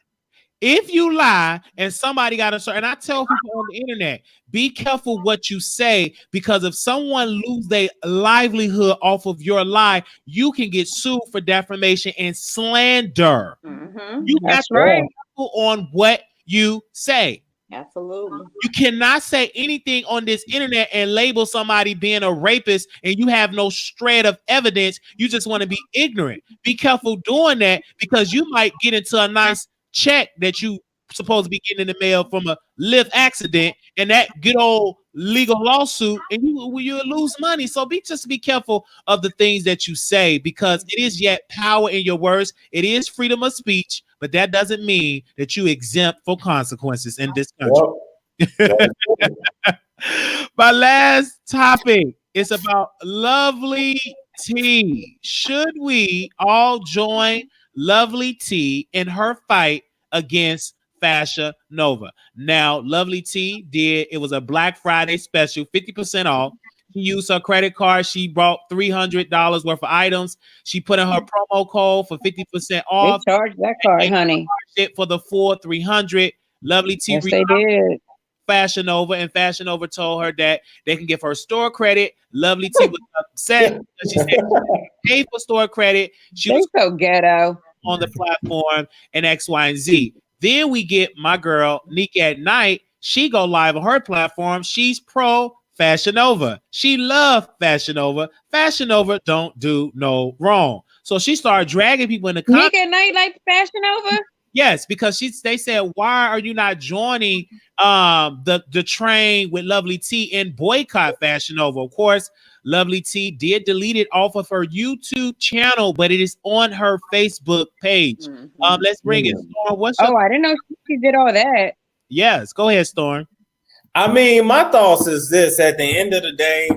If you lie and somebody got to serve, and I tell people on the internet, be careful what you say, because if someone lose their livelihood off of your lie, you can get sued for defamation and slander. You got to be careful on what you say. Absolutely. You cannot say anything on this internet and label somebody being a rapist and you have no shred of evidence. You just want to be ignorant. Be careful doing that, because you might get into a nice check that you supposed to be getting in the mail from a lift accident, and that good old legal lawsuit, and you lose money. So be careful of the things that you say, because it is yet power in your words. It is freedom of speech, but that doesn't mean that you exempt for consequences in this country. My last topic is about Lovelyti. Should we all join Lovelyti in her fight against Fashion Nova? Now, Lovelyti it was a Black Friday special, 50% off. She used her credit card. She bought $300 worth of items. She put in her promo code for 50% off. They charged that card, honey. It for the full $300. Lovelyti yes, they did. Fashion Nova, and Fashion Nova told her that they can give her store credit. Lovelyti was upset because she said she paid for store credit. She was so ghetto on the platform and X, Y, and Z. Then we get my girl Nick at Night. She go live on her platform. She's pro Fashion Nova. She loved Fashion Nova. Fashion Nova don't do no wrong. So she started dragging people in the comments. Nick at Night like Fashion Nova? Yes, because they said, why are you not joining the train with Lovelyti and boycott Fashion Nova? Of course, Lovelyti did delete it off of her YouTube channel, but it is on her Facebook page. Mm-hmm. Let's bring it, Storm. I didn't know she did all that. Yes, go ahead, Storm. I mean, my thoughts is this: at the end of the day,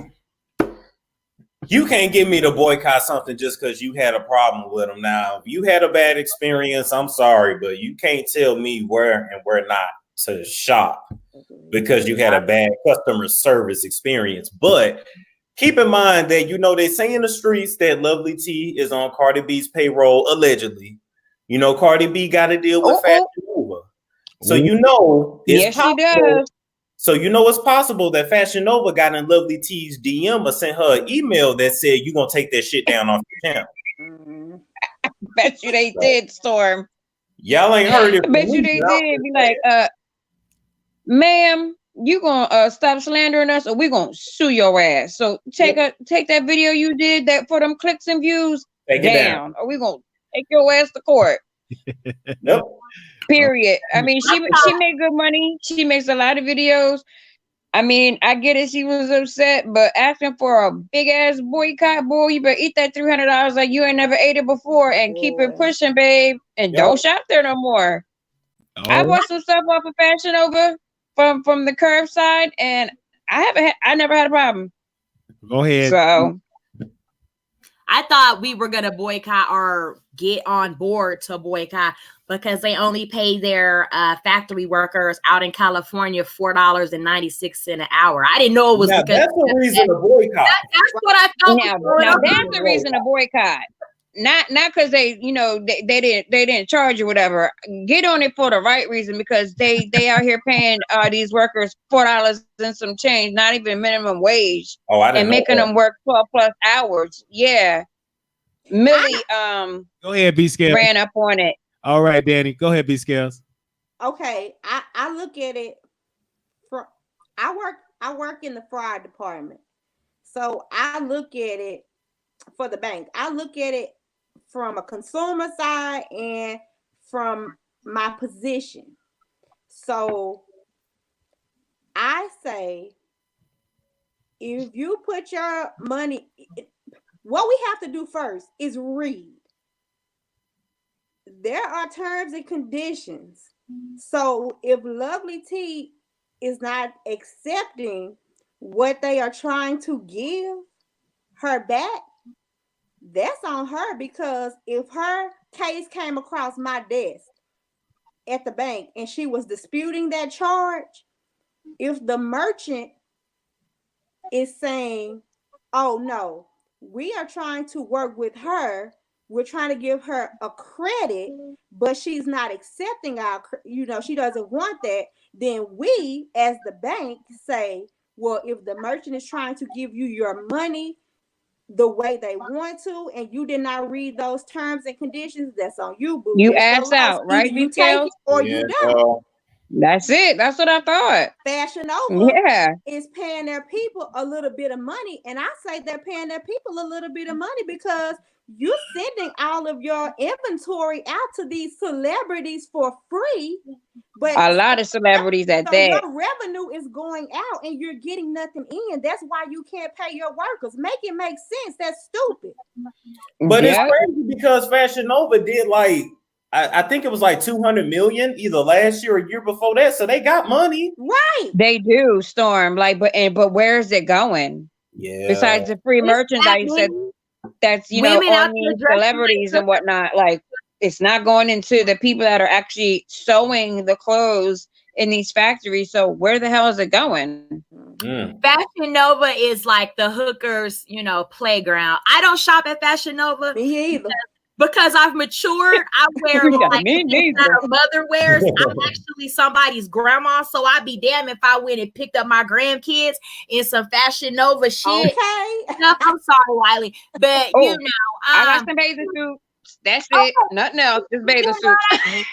you can't get me to boycott something just because you had a problem with them. Now, if you had a bad experience, I'm sorry, but you can't tell me where and where not to shop because you had a bad customer service experience. But keep in mind that, they say in the streets that Lovelyti is on Cardi B's payroll, allegedly. Cardi B got to deal with Fashion Nova. So, it's possible. She does. So it's possible that Fashion Nova got in Lovely's DM or sent her an email that said you're gonna take that shit down off your channel. I bet you they did, Storm. Y'all ain't heard it. I bet you they did. Be like, ma'am, you gonna stop slandering us, or we gonna sue your ass. So take that video you did that for them clicks and views down, or we gonna take your ass to court. Nope. Period. I mean, she made good money. She makes a lot of videos. I mean, I get it. She was upset, but asking for a big ass boycott, boy, you better eat that $300 like you ain't never ate it before, and keep it pushing, babe, and don't shop there no more. I bought some stuff off of Fashion Nova from the curbside, and I never had a problem. Go ahead. So I thought we were gonna boycott or get on board to boycott because they only pay their factory workers out in California $4.96 an hour. I didn't know it was because that's the reason to boycott. That's what I thought. Now that's the reason to boycott. Not because they didn't charge you whatever. Get on it for the right reason, because they out here paying these workers $4 and some change, not even minimum wage, and making them work 12+ hours. Yeah, Millie go ahead, B Scales. Ran up on it. All right, Danny, go ahead, B Scales. Okay, I look at it from I work in the fraud department, so I look at it for the bank. I look at it from a consumer side and from my position. So I say, if you put your money, what we have to do first is read. There are terms and conditions. So if Lovelyti is not accepting what they are trying to give her back, that's on her, because if her case came across my desk at the bank and she was disputing that charge, if the merchant is saying, oh no, we are trying to work with her, we're trying to give her a credit, but she's not accepting our, she doesn't want that, then we as the bank say, well, if the merchant is trying to give you your money the way they want to, and you did not read those terms and conditions, that's on you, boo. You ass out, right? Either you take it or you don't. That's it. That's what I thought. Fashion Nova yeah. is paying their people a little bit of money, and I say they're paying their people a little bit of money because you're sending all of your inventory out to these celebrities for free. But a lot of celebrities at that. Your revenue is going out and you're getting nothing in. That's why you can't pay your workers. Make it make sense. That's stupid. But it's crazy because Fashion Nova did I think it was like 200 million either last year or year before that. So they got money. Right. They do, Storm. Like, but where is it going? Yeah. Besides the free merchandise that's women out on there these dressing celebrities like and whatnot. Like, it's not going into the people that are actually sewing the clothes in these factories. So where the hell is it going? Fashion Nova is like the hookers, playground. I don't shop at Fashion Nova. Me either. Because I've matured. I wear like me neither. mother wears. I'm actually somebody's grandma, so I'd be damned if I went and picked up my grandkids in some Fashion Nova shit. Okay. No, I'm sorry, Wiley, but I got some bathing suits. That's it. Nothing else. Just bathing suits. Right.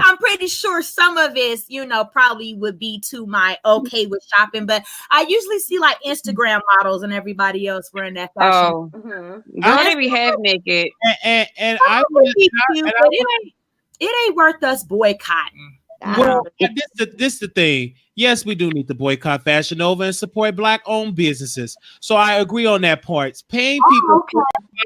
I'm pretty sure some of it, probably would be to my okay with shopping, but I usually see like Instagram models and everybody else wearing that fashion. Oh, girl, they be half naked. And it ain't worth us boycotting. Well, this is the thing. Yes, we do need to boycott Fashion Nova and support Black-owned businesses. So I agree on that part. Paying people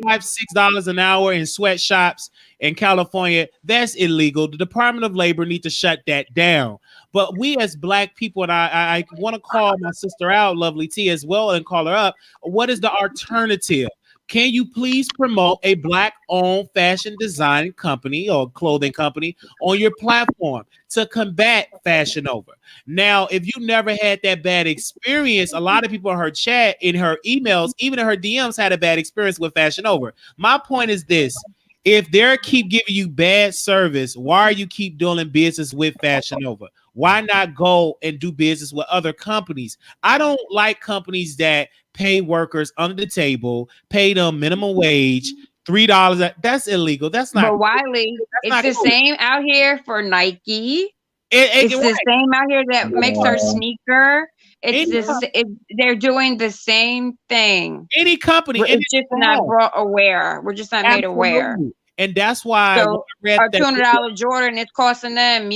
$5-6 an hour in sweatshops in California, that's illegal. The Department of Labor need to shut that down. But we as Black people, and I want to call my sister out, Lovelyti, as well, and call her up. What is the alternative? Can you please promote a Black-owned fashion design company or clothing company on your platform to combat Fashion Nova? Now, if you never had that bad experience, a lot of people in her chat, in her emails, even in her DMs, had a bad experience with Fashion Nova. My point is this. If they keep giving you bad service, why are you keep doing business with Fashion Nova? Why not go and do business with other companies? I don't like companies that pay workers under the table, pay them minimum wage, $3. That's illegal. That's not. But Wiley, it's the same out here for Nike. It's the right. same out here that makes our sneaker. They're doing the same thing. Any company, it's just not brought aware. We're just not made aware. And that's why so our $200 Jordan is costing them,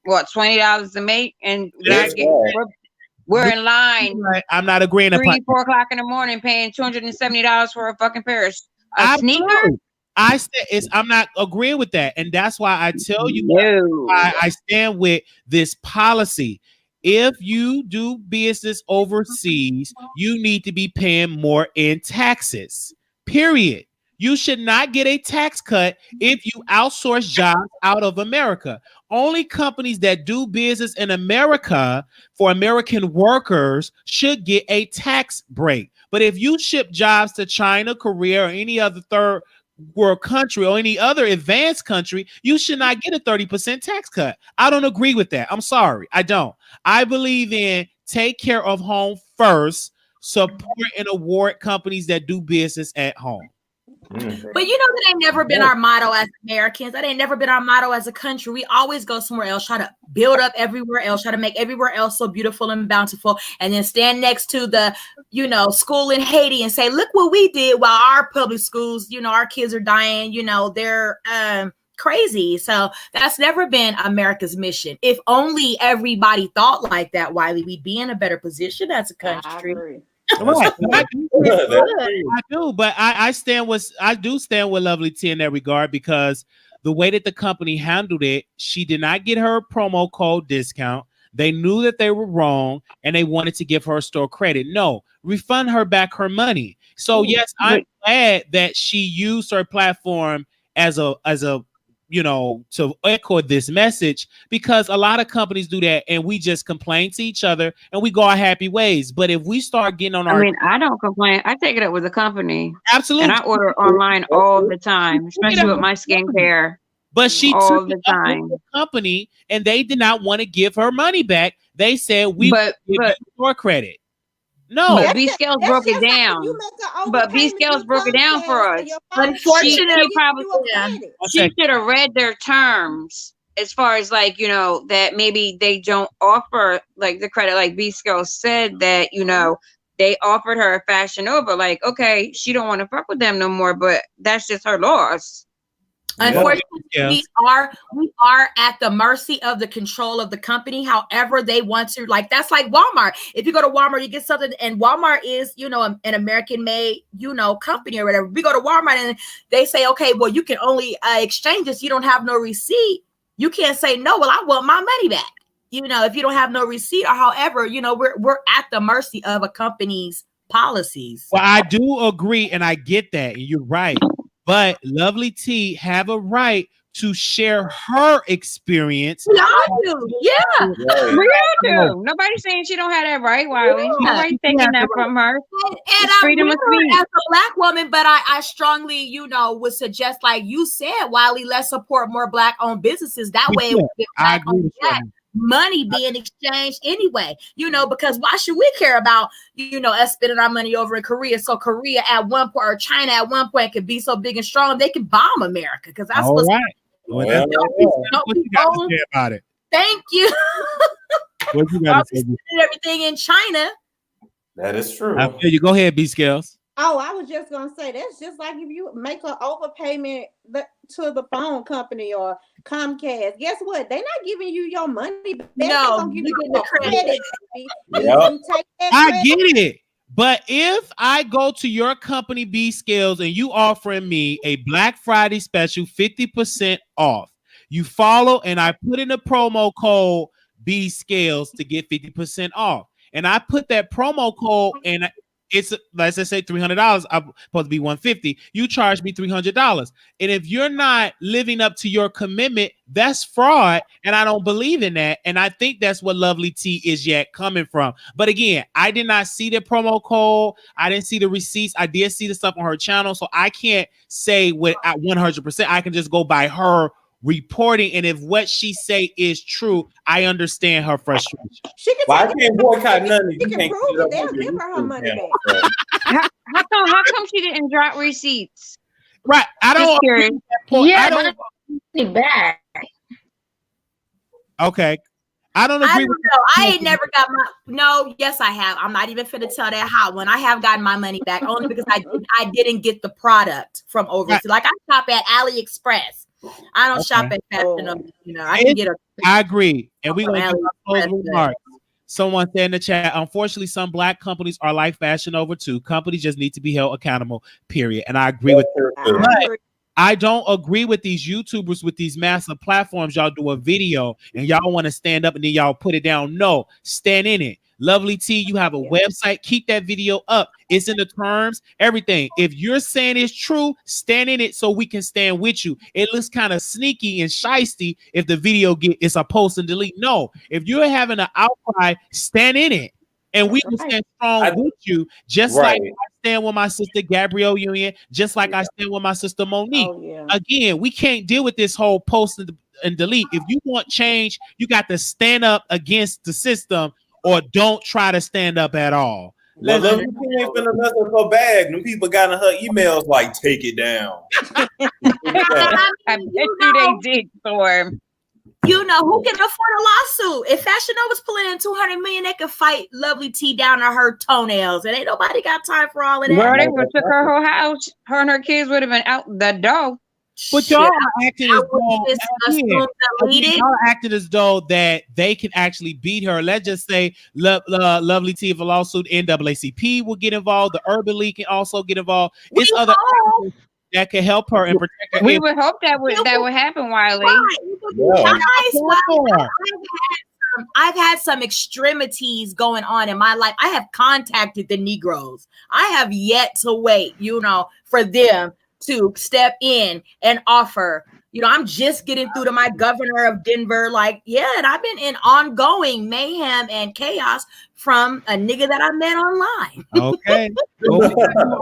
what, $20 to make, and we're in line. I'm not agreeing. 3-4 o'clock in the morning, paying $270 for a fucking pair of sneaker. I'm not agreeing with that, and that's why I tell you I stand with this policy. If you do business overseas, you need to be paying more in taxes. Period. You should not get a tax cut if you outsource jobs out of America. Only companies that do business in America for American workers should get a tax break. But if you ship jobs to China, Korea, or any other third world country or any other advanced country, you should not get a 30% tax cut. I don't agree with that. I'm sorry. I don't. I believe in take care of home first, support and award companies that do business at home. But that ain't never been our motto as Americans. That ain't never been our motto as a country. We always go somewhere else, try to build up everywhere else, try to make everywhere else so beautiful and bountiful, and then stand next to the, school in Haiti and say, look what we did while our public schools, our kids are dying, they're crazy. So that's never been America's mission. If only everybody thought like that, Wiley, we'd be in a better position as a country. Right. I do, but I do stand with Lovelyti in that regard, because the way that the company handled it, she did not get her promo code discount. They knew that they were wrong and they wanted to give her store credit. No, refund her back her money. So yes, I'm glad that she used her platform as a to echo this message, because a lot of companies do that and we just complain to each other and we go our happy ways. But if we start getting on I don't complain. I take it up with the company. Absolutely. And I order online all the time, especially with my skincare. But she all took the time the company and they did not want to give her money back. They said we give you store credit. No, but B Scales broke it down. But B Scales broke it down for us. Unfortunately, she should have read their terms as far as that maybe they don't offer the credit, like B Scales said that they offered her a Fashion Nova. Okay, she don't want to fuck with them no more, but that's just her loss. Unfortunately, we are at the mercy of the control of the company. However, they want to, like, that's like Walmart. If you go to Walmart, you get something, and Walmart is, an American-made, company or whatever. We go to Walmart and they say, okay, well, you can only exchange this. You don't have no receipt. You can't say no. Well, I want my money back. If you don't have no receipt, or however, we're at the mercy of a company's policies. Well, I do agree, and I get that, and you're right. But Lovelyti have a right to share her experience. We all do. Yeah. We all do. Nobody's saying she don't have that right, Wiley. Nobody's taking that from her. And freedom of speech as a Black woman, but I strongly, would suggest, like you said, Wiley, let's support more Black-owned businesses. That way, I agree with you. Money being exchanged anyway, because why should we care about, us spending our money over in Korea? So Korea at one point, or China at one point, could be so big and strong they can bomb America, because that's what's right. What you got to say about it? Thank you. What you got to say? Everything in China. That is true. I feel you. Go ahead, B Scales. Oh, I was just gonna say that's just like if you make an overpayment to the phone company or Comcast. Guess what? They're not giving you your money back. No, you get the credit. I get it. But if I go to your company, B Scales, and you offering me a Black Friday special 50% off, you follow, and I put in a promo code B Scales to get 50% off, and I put that promo code, and it's, let's just say $300. I'm supposed to be $150. You charge me $300, and if you're not living up to your commitment, that's fraud, and I don't believe in that. And I think that's what Lovelyti is yet coming from. But again, I did not see the promo code. I didn't see the receipts. I did see the stuff on her channel, so I can't say with 100%. I can just go by her reporting, and if what she say is true, I understand her frustration. I can't boycott none of you. She can prove it. They'll give her money back. How come she didn't drop receipts? Right, I don't. Yeah, I don't back. Okay, I don't agree with that. I ain't never got my yes, I have. I'm not even finna tell that how when I have gotten my money back, only because I didn't get the product from overseas. Right. Like I shop at AliExpress. I don't shop at fashion. I can get I agree. And we're going to close remarks. Someone said in the chat, unfortunately, some Black companies are like Fashion Nova too. Companies just need to be held accountable, period. And I agree with her. But I don't agree with these YouTubers with these massive platforms. Y'all do a video and y'all want to stand up and then y'all put it down. No, stand in it. Lovelyti, you have a website. Keep that video up. It's in the terms, everything. If you're saying it's true, stand in it so we can stand with you. It looks kind of sneaky and shisty if the video it's a post and delete. No, if you're having an outcry, stand in it. And we will stand strong with you, just like I stand with my sister Gabrielle Union, just like I stand with my sister Monique. Again, we can't deal with this whole post and delete. If you want change, you got to stand up against the system, or don't try to stand up at all. Well, Lovelyti ain't finna mess with her bag. Them people got in her emails like, take it down. I bet you they did, Storm. Who can afford a lawsuit? If Fashion Nova's pulling in $200 million, they could fight Lovelyti down to her toenails, and ain't nobody got time for all of that. Girl, they would have took her whole house. Her and her kids would have been out the door. But y'all are acting as though that they can actually beat her. Let's just say Lovelyti, if a lawsuit, NAACP will get involved. The Urban League can also get involved. It's other that can help her and protect her. We would hope that would happen, Wiley. I've had some extremities going on in my life. I have contacted the Negroes. I have yet to wait, for them to step in and offer. I'm just getting through to my governor of Denver. And I've been in ongoing mayhem and chaos from a nigga that I met online. Okay.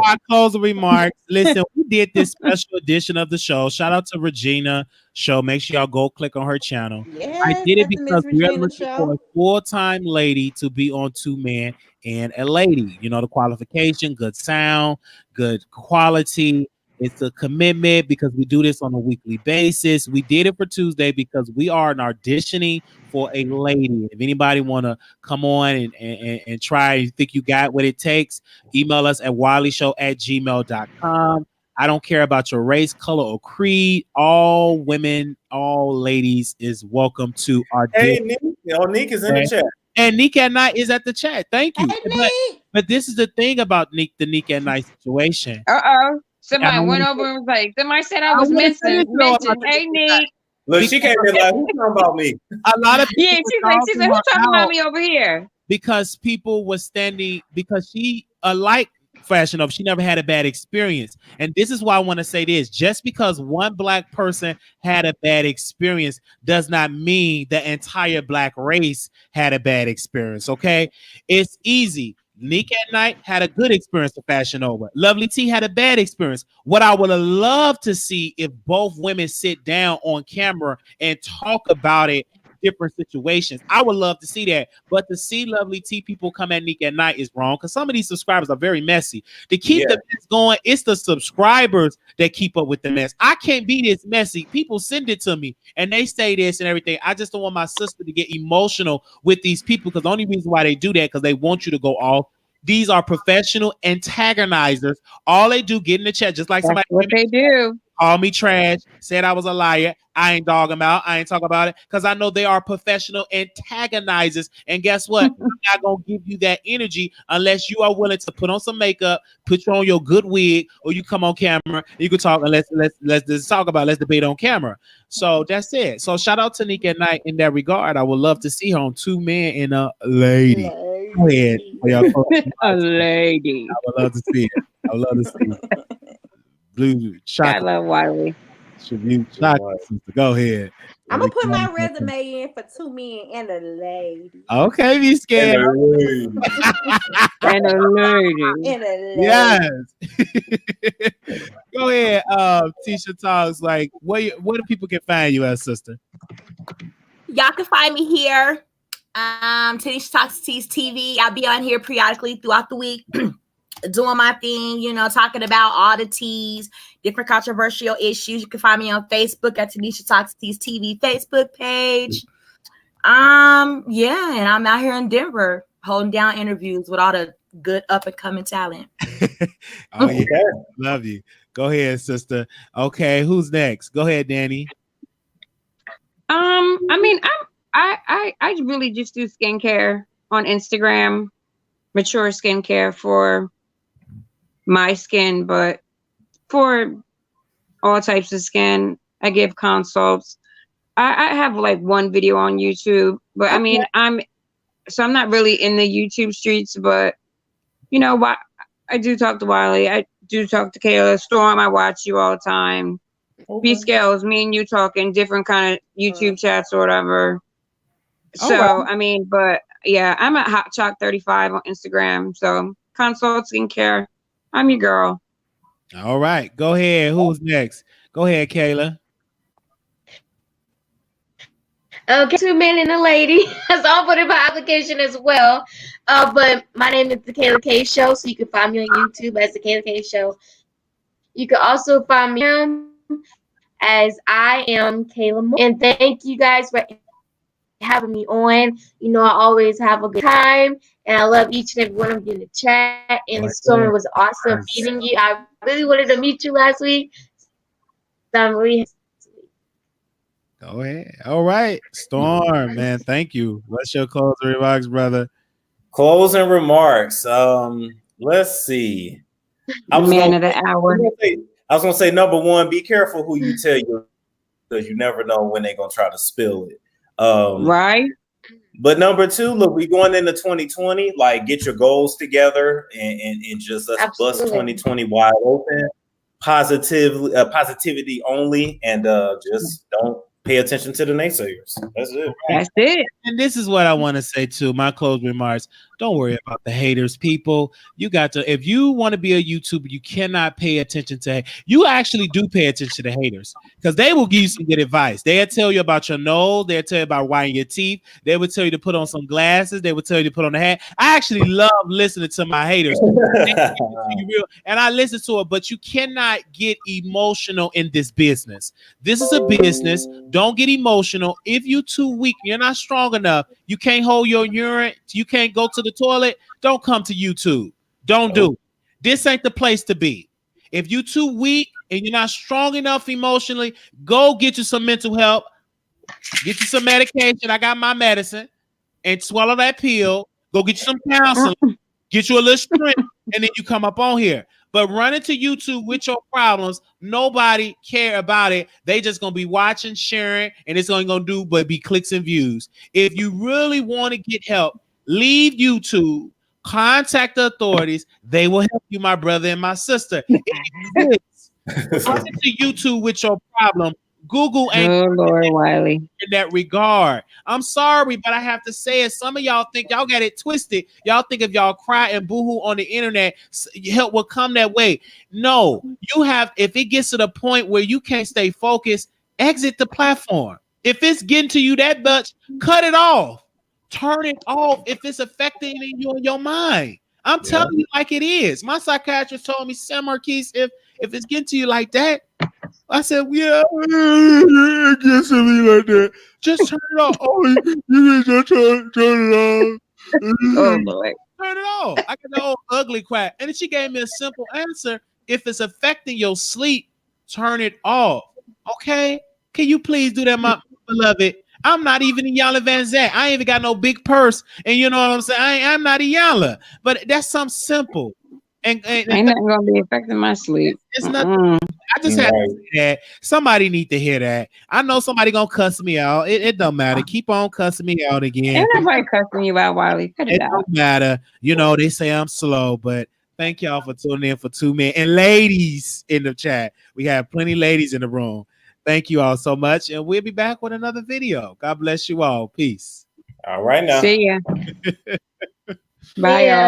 Our closing remarks. Listen, we did this special edition of the show. Shout out to Regina Show. Make sure y'all go click on her channel. I did it because we're looking for a full-time lady to be on Two Men and a Lady. The qualification, good sound, good quality. It's a commitment because we do this on a weekly basis. We did it for Tuesday because we are auditioning for a lady. If anybody want to come on and try, you think you got what it takes, email us at wileyshow@gmail.com. I don't care about your race, color, or creed. All women, all ladies is welcome to our Hey, Nick. Nick is in the chat. And Nick at Night is at the chat. Thank you. Hey, But this is the thing about the Nick at Night situation. Somebody went over and was like, somebody said I was mentioned. Hey, Nick. Look, she came in like, who's talking about me? A lot of people she's like, who's talking about me over here? Because people were standing, because she, like Fashion Nova, she never had a bad experience. And this is why I want to say this. Just because one black person had a bad experience does not mean the entire black race had a bad experience, okay? It's easy. Nick at Night had a good experience for Fashion Nova. Lovelyti had a bad experience. What I would have loved to see if both women sit down on camera and talk about it, different situations. I would love to see that. But to see Lovelyti people come at Nick at Night is wrong, because some of these subscribers are very messy. To keep the mess going, it's the subscribers that keep up with the mess. I can't be this messy. People send it to me and they say this and everything. I just don't want my sister to get emotional with these people, because the only reason why they do that because they want you to go off. These are professional antagonizers. All they do, get in the chat, just like somebody. What they do. Call me trash, said I was a liar. I ain't dog them out. I ain't talk about it, because I know they are professional antagonizers. And guess what? I'm not going to give you that energy unless you are willing to put on some makeup, put on your good wig, or you come on camera. You can talk, and let's just talk about it. Let's debate on camera. So that's it. So shout out to Nick at Night in that regard. I would love to see her on Two Men and a Lady. Go ahead. A lady. I would love to see it. I would love to see it. Blue chocolate. I love Wiley. Chocolate. Go ahead. I'm gonna put my resume in for Two Men and a Lady. Okay, be scared. And a lady. And a lady. Yes. Go ahead. Tisha Talks. Like, where do people can find you as, sister? Y'all can find me here. Tanisha Talks Tees TV. I'll be on here periodically throughout the week. Doing my thing, talking about all the teas, different controversial issues. You can find me on Facebook at Tanisha Talks Tees TV Facebook page. And I'm out here in Denver holding down interviews with all the good up and coming talent. Oh yeah, love you. Go ahead, sister. Okay, who's next? Go ahead, Danny. I really just do skincare on Instagram, mature skincare for my skin, but for all types of skin, I give consults. I have like one video on YouTube, but I mean, I'm not really in the YouTube streets, but I do talk to Wiley. I do talk to Kayla. Storm, I watch you all the time. B Scales, me and you talking different kind of YouTube chats or whatever. So, I mean, but yeah, I'm at Hot Chalk 35 on Instagram. So consult skincare. I'm your girl. All right. Go ahead. Who's next? Go ahead, Kayla. Okay, Two Men and a Lady. So I'll put it by application as well. But my name is the Kayla K Show, so you can find me on YouTube as the Kayla K Show. You can also find me as I am Kayla Moore. And thank you guys for having me on. I always have a good time, and I love each and every one of you in the chat. And the Storm was awesome meeting you. I really wanted to meet you last week. So I'm really Go ahead. All right, Storm, man. Thank you. What's your closing remarks, brother? Closing remarks. Let's see. I was gonna say number one, be careful who you tell you, because you never know when they're gonna try to spill it. Right. But number two, look, we going into 2020. Like, get your goals together and just let's bust 2020 wide open. Positivity only, and just don't pay attention to the naysayers. That's it. That's it. And this is what I want to say too. My closing remarks. Don't worry about the haters, people. You got to, if you want to be a YouTuber, you cannot pay attention to, you actually do pay attention to the haters, because they will give you some good advice. They'll tell you about your nose. They'll tell you about whitening your teeth. They will tell you to put on some glasses. They will tell you to put on a hat. I actually love listening to my haters. And I listen to it, but you cannot get emotional in this business. This is a business. Don't get emotional. If you're too weak, you're not strong enough, you can't hold your urine, you can't go to the toilet, don't come to YouTube. Don't do it. This ain't the place to be. If you're too weak and you're not strong enough emotionally, go get you some mental help. Get you some medication. I got my medicine. And swallow that pill. Go get you some counseling. Get you a little strength. And then you come up on here. But run into YouTube with your problems. Nobody care about it. They just gonna be watching, sharing, and it's only gonna do but be clicks and views. If you really want to get help, leave YouTube. Contact the authorities. They will help you, my brother and my sister. Run into YouTube with your problem. Google ain't Lord, Wiley. in that regard. I'm sorry, but I have to say it. Some of y'all think y'all got it twisted. Y'all think if y'all cry and boohoo on the internet, help will come that way. No, you have. If it gets to the point where you can't stay focused, exit the platform. If it's getting to you that much, cut it off. Turn it off if it's affecting you in your mind. I'm telling you like it is. My psychiatrist told me, Sam Marquise, if it's getting to you like that, I said, yeah, it gets to me like that. Just turn it off. Oh, you just turn it off. Oh, Lord. Turn it off. I got the old ugly quack. And then she gave me a simple answer. If it's affecting your sleep, turn it off. Okay? Can you please do that, my beloved? I'm not even a Yala Van Zant. I ain't even got no big purse. And you know what I'm saying? I'm not a Yala. But that's something simple. And ain't nothing gonna be affecting my sleep. It's nothing. I just had to say that. Somebody need to hear that. I know somebody gonna cuss me out. It don't matter. Keep on cussing me out again. Ain't nobody cussing you out, Wiley. Cut it out. Don't matter. You know, they say I'm slow, but thank y'all for tuning in for 2 men. And ladies in the chat. We have plenty of ladies in the room. Thank you all so much. And we'll be back with another video. God bless you all. Peace. All right now. See ya. Bye, y'all.